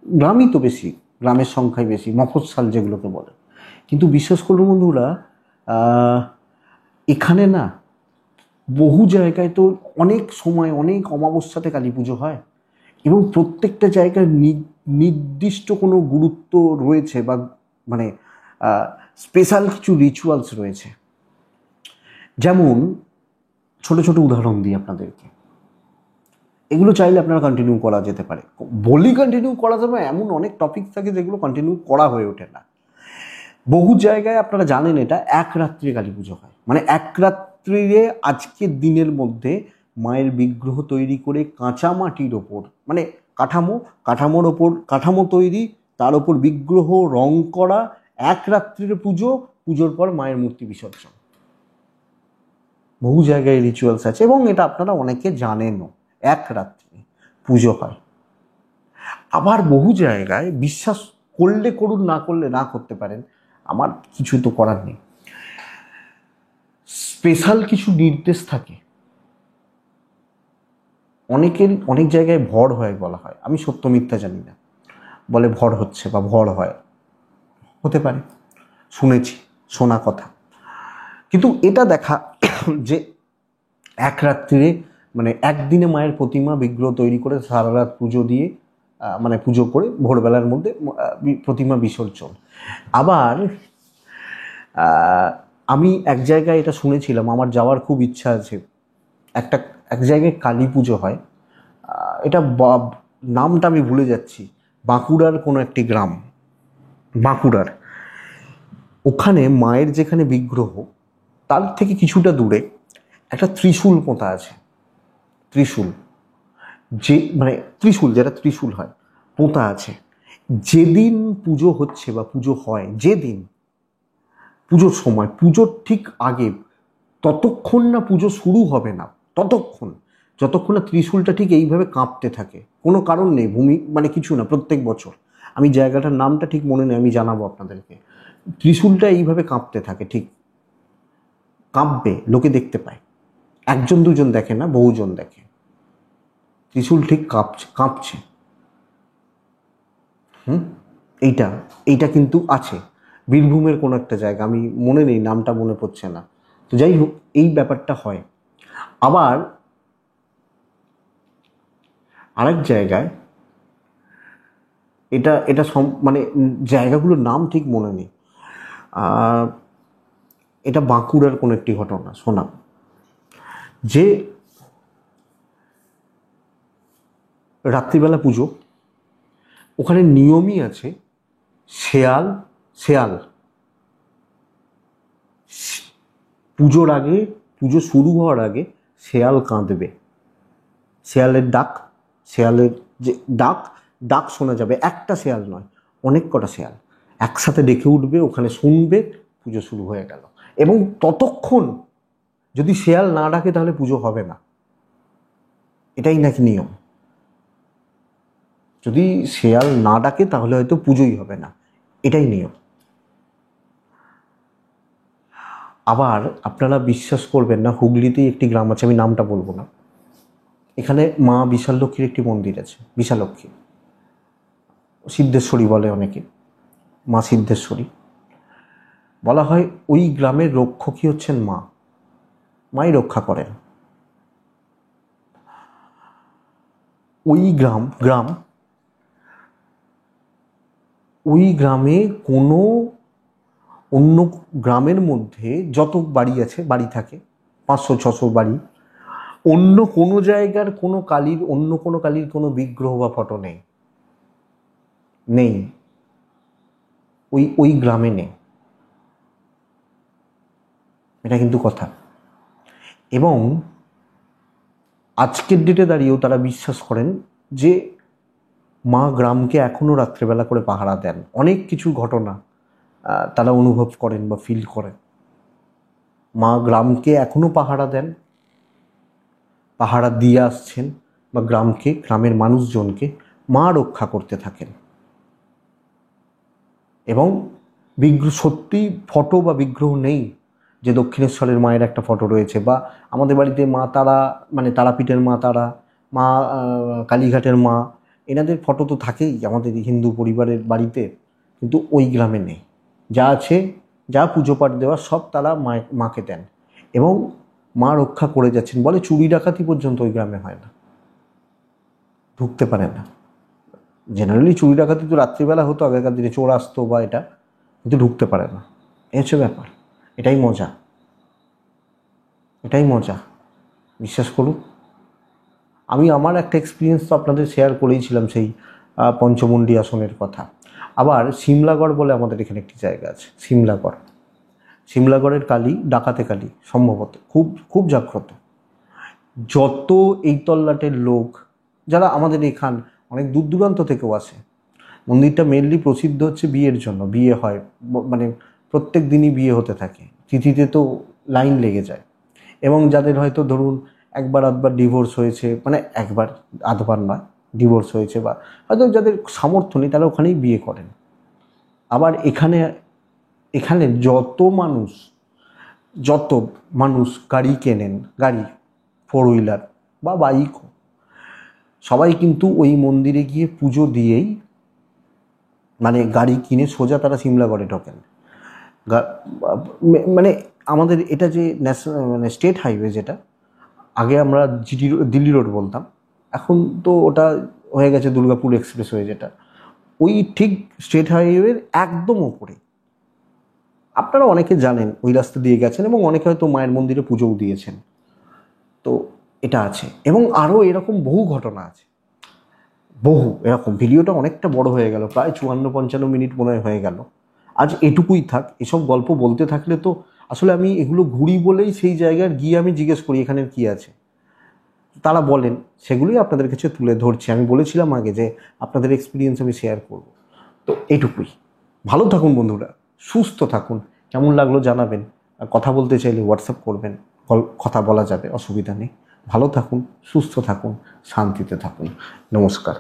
গ্রামই তো বেশি, গ্রামের সংখ্যাই বেশি, মফস্বল যেগুলোকে বলে। কিন্তু বিশ্বাস করুন বন্ধুরা, এখানে না বহু জায়গায় তো অনেক সময় অনেক অমাবস্যাতে কালী পুজো হয়, এবং প্রত্যেকটা জায়গায় নির্দিষ্ট কোনো গুরুত্ব রয়েছে বা মানে স্পেশাল কিছু রিচুয়ালস রয়েছে। যেমন ছোট ছোট উদাহরণ দিই আপনাদেরকে, এগুলো চাইলে আপনারা কন্টিনিউ করা যেতে পারে। কন্টিনিউ করা যাবে, এমন অনেক টপিক থাকে যেগুলো কন্টিনিউ করা হয়ে ওঠে না। বহু জায়গায় আপনারা জানেন এটা এক রাত্রে কালী পুজো হয়, মানে এক রাত্রিরে আজকের দিনের মধ্যে মায়ের বিগ্রহ তৈরি করে কাঁচা মাটির ওপর, মানে কাঠামোর ওপর কাঠামো তৈরি, তার ওপর বিগ্রহ রং করা, এক রাত্রির পুজোর পর মায়ের মূর্তি বিসর্জন। বহু জায়গায় রিচুয়ালস আছে এবং এটা আপনারা অনেকে জানেনও, এক রাত্রে পুজো হয়। আবার বহু জায়গায় বিশ্বাস করলে করুন, না করলে না করতে পারেন, আমার কিছু তো করার নেই, স্পেশাল কিছু নির্দেশ থাকে। অনেক জায়গায় ভর হয় বলা হয়, আমি সত্য মিথ্যা জানি না, বলে ভর হচ্ছে বা ভর হয়, হতে পারে, শুনেছি, শোনা কথা। কিন্তু এটা দেখা যে এক রাত্রিরে মানে একদিনে মায়ের প্রতিমা বিগ্রহ তৈরি করে সারা রাত পুজো দিয়ে, মানে পুজো করে ভোরবেলার মধ্যে প্রতিমা বিসর্জন। আবার আমি এক জায়গায় এটা শুনেছিলাম, আমার যাওয়ার খুব ইচ্ছা আছে, এক জায়গায় কালী পুজো হয়, এটা নামটা আমি ভুলে যাচ্ছি, বাঁকুড়ার কোনো একটি গ্রাম, বাঁকুড়ার ওখানে মায়ের যেখানে বিগ্রহ, তার থেকে কিছুটা দূরে একটা ত্রিশূল পোঁতা আছে, ত্রিশূল, যে মানে ত্রিশূল, যেটা ত্রিশূল হয়, পোঁতা আছে। যেদিন পুজো হচ্ছে বা পুজো হয়, যেদিন পুজোর সময়, পুজোর ঠিক আগে, ততক্ষণ না পুজো শুরু হবে না, ততক্ষণ যতক্ষণ না ত্রিশূলটা ঠিক এইভাবে কাঁপতে থাকে, কোনো কারণ নেই, ভূমি মানে কিছু না, প্রত্যেক বছর। আমি জায়গাটার নামটা ঠিক মনে নেই, আমি জানাবো আপনাদেরকে। ত্রিশূলটা এইভাবে কাঁপতে থাকে, ঠিক কাঁপবে, লোকে দেখতে পায়, একজন দুজন দেখে না, বহুজন দেখে। ত্রিশূল ঠিক কাঁপছে কাঁপছে। এইটা এইটা কিন্তু আছে বীরভূমের কোনো একটা জায়গা, আমি মনে নেই, নামটা মনে পড়ছে না। তো যাই হোক, এই ব্যাপারটা হয়। আবার আরেক জায়গায়, এটা এটা মানে জায়গাগুলোর নাম ঠিক মনে নেই, এটা বাঁকুড়ার কোনো একটি ঘটনা শোনাব, যে রাত্রিবেলা পুজো, ওখানে নিয়মই আছে, শেয়াল শেয়াল পুজোর আগে, পুজো শুরু হওয়ার আগে শেয়াল কাঁদবে। শেয়ালের ডাক, শেয়ালের যে ডাক, ডাক শোনা যাবে, একটা শেয়াল নয়, অনেক কটা শেয়াল একসাথে ডেকে উঠবে, ওখানে শুনবে, পুজো শুরু হয়ে গেল। এবং ততক্ষণ যদি শেয়াল না ডাকে তাহলে পুজো হবে না, এটাই নাকি নিয়ম। যদি শেয়াল না ডাকে তাহলে হয়তো পুজোই হবে না, এটাই নিয়ম। আবার আপনারা বিশ্বাস করবেন না, হুগলিতেই একটি গ্রাম আছে, আমি নামটা বলবো না, এখানে মা বিশালক্ষীর একটি মন্দির আছে, বিশালক্ষী, সিদ্ধেশ্বরী বলে অনেকে, মা সিদ্ধেশ্বরী বলা হয়। ওই গ্রামের রক্ষকই হচ্ছেন মা, মাই রক্ষা করেন। ওই ওই গ্রামে কোনো অন্য গ্রামের মধ্যে যত বাড়ি আছে, বাড়ি থাকে 500-600 বাড়ি, অন্য কোনো জায়গার কোনো কালীর, অন্য কোনো কালীর কোনো বিগ্রহ বা ফটো নেই, নেই, ওই গ্রামে নেই, এটা কিন্তু কথা। এবং আজকের ডেটে দাঁড়িয়েও তারা বিশ্বাস করেন যে মা গ্রামকে এখনও রাত্রেবেলা করে পাহারা দেন, অনেক কিছু ঘটনা তারা অনুভব করেন বা ফিল করেন। মা গ্রামকে এখনও পাহারা দেন, পাহারা দিয়ে আসছেন, বা গ্রামকে, গ্রামের মানুষজনকে মা রক্ষা করতে থাকেন। এবং বিগ্রহ, সত্যি ফটো বা বিগ্রহ নেই, যে দক্ষিণেশ্বরের মায়ের একটা ফটো রয়েছে, বা আমাদের বাড়িতে মা তারা, মানে তারাপীঠের মা তারা, মা কালীঘাটের মা, এনাদের ফটো তো থাকেই আমাদের হিন্দু পরিবারের বাড়িতে, কিন্তু ওই গ্রামে নেই। যা আছে, যা পুজো পাঠ দেওয়া, সব তারা মাকে দেন, এবং মা রক্ষা করে যাচ্ছেন। বলে চুরি ডাকাতি পর্যন্ত ওই গ্রামে হয় না, ঢুকতে পারে না। জেনারেলি চুরি ডাকাতি তো রাত্রিবেলা হতো আগেকার দিনে, চোর আসতো বা এটা, কিন্তু ঢুকতে পারে না, এই হচ্ছে ব্যাপার। এটাই মজা, এটাই মজা, বিশ্বাস করুন। আমি আমার একটা এক্সপিরিয়েন্স তো আপনাদের শেয়ার করেইছিলাম, সেই পঞ্চমুণ্ডী আসনের কথা। আবার সিমলাগড় বলে আমাদের এখানে একটি জায়গা আছে, সিমলাগড়, সিমলাগড়ের কালী ডাকাতে কালী সম্ভবত, খুব খুব জাগ্রত। যত এই তল্লাটের লোক যারা আমাদের এখান, অনেক দূর দূরান্ত থেকেও আসে। মন্দিরটা মেনলি প্রসিদ্ধ হচ্ছে বিয়ের জন্য, বিয়ে হয়, মানে প্রত্যেক দিনই বিয়ে হতে থাকে, তিথিতে তো লাইন লেগে যায়। এবং যাদের হয়তো ধরুন একবার আধবার ডিভোর্স হয়েছে, মানে একবার আধবার নয়, ডিভোর্স হয়েছে, বা হয়তো যাদের সামর্থ্য নেই তারা ওখানেই বিয়ে করেন। আবার এখানে এখানে যত মানুষ গাড়ি কেনেন, গাড়ি 4 হুইলার বা বাইকও, সবাই কিন্তু ওই মন্দিরে গিয়ে পুজো দিয়েই, মানে গাড়ি কিনে সোজা তারা সিমলাগড়ে ঢোকেন। মানে আমাদের এটা যে ন্যাশনাল, মানে স্টেট হাইওয়ে, যেটা আগে আমরা দিল্লি রোড বলতাম, এখন তো ওটা হয়ে গেছে দুর্গাপুর এক্সপ্রেসওয়ে, যেটা ওই ঠিক স্টেট হাইওয়ের একদম ওপরে। আপনারা অনেকে জানেন, ওই রাস্তা দিয়ে গেছেন, এবং অনেকে হয়তো মায়ের মন্দিরে পুজোও দিয়েছেন। তো এটা আছে, এবং আরও এরকম বহু ঘটনা আছে, বহু এরকম। ভিডিওটা অনেকটা বড় হয়ে গেল, প্রায় 54-55 মিনিট মনে হয়ে গেল। আজ এটুকুই থাক, এসব গল্প বলতে থাকলে তো আসলে আমি এগুলো ঘুরি বলেই সেই জায়গায় গিয়ে আমি জিজ্ঞেস করি এখানের কী আছে, তারা বলেন, সেগুলোই আপনাদের কাছে তুলে ধরছি। আমি বলেছিলাম আগে যে আপনাদের এক্সপিরিয়েন্স আমি শেয়ার করব। তো এইটুকুই। ভালো থাকুন বন্ধুরা, সুস্থ থাকুন। কেমন লাগলো জানাবেন, আর কথা বলতে চাইলে হোয়াটসঅ্যাপ করবেন, কথা বলা যাবে, অসুবিধা নেই। ভালো থাকুন, সুস্থ থাকুন, শান্তিতে থাকুন। নমস্কার।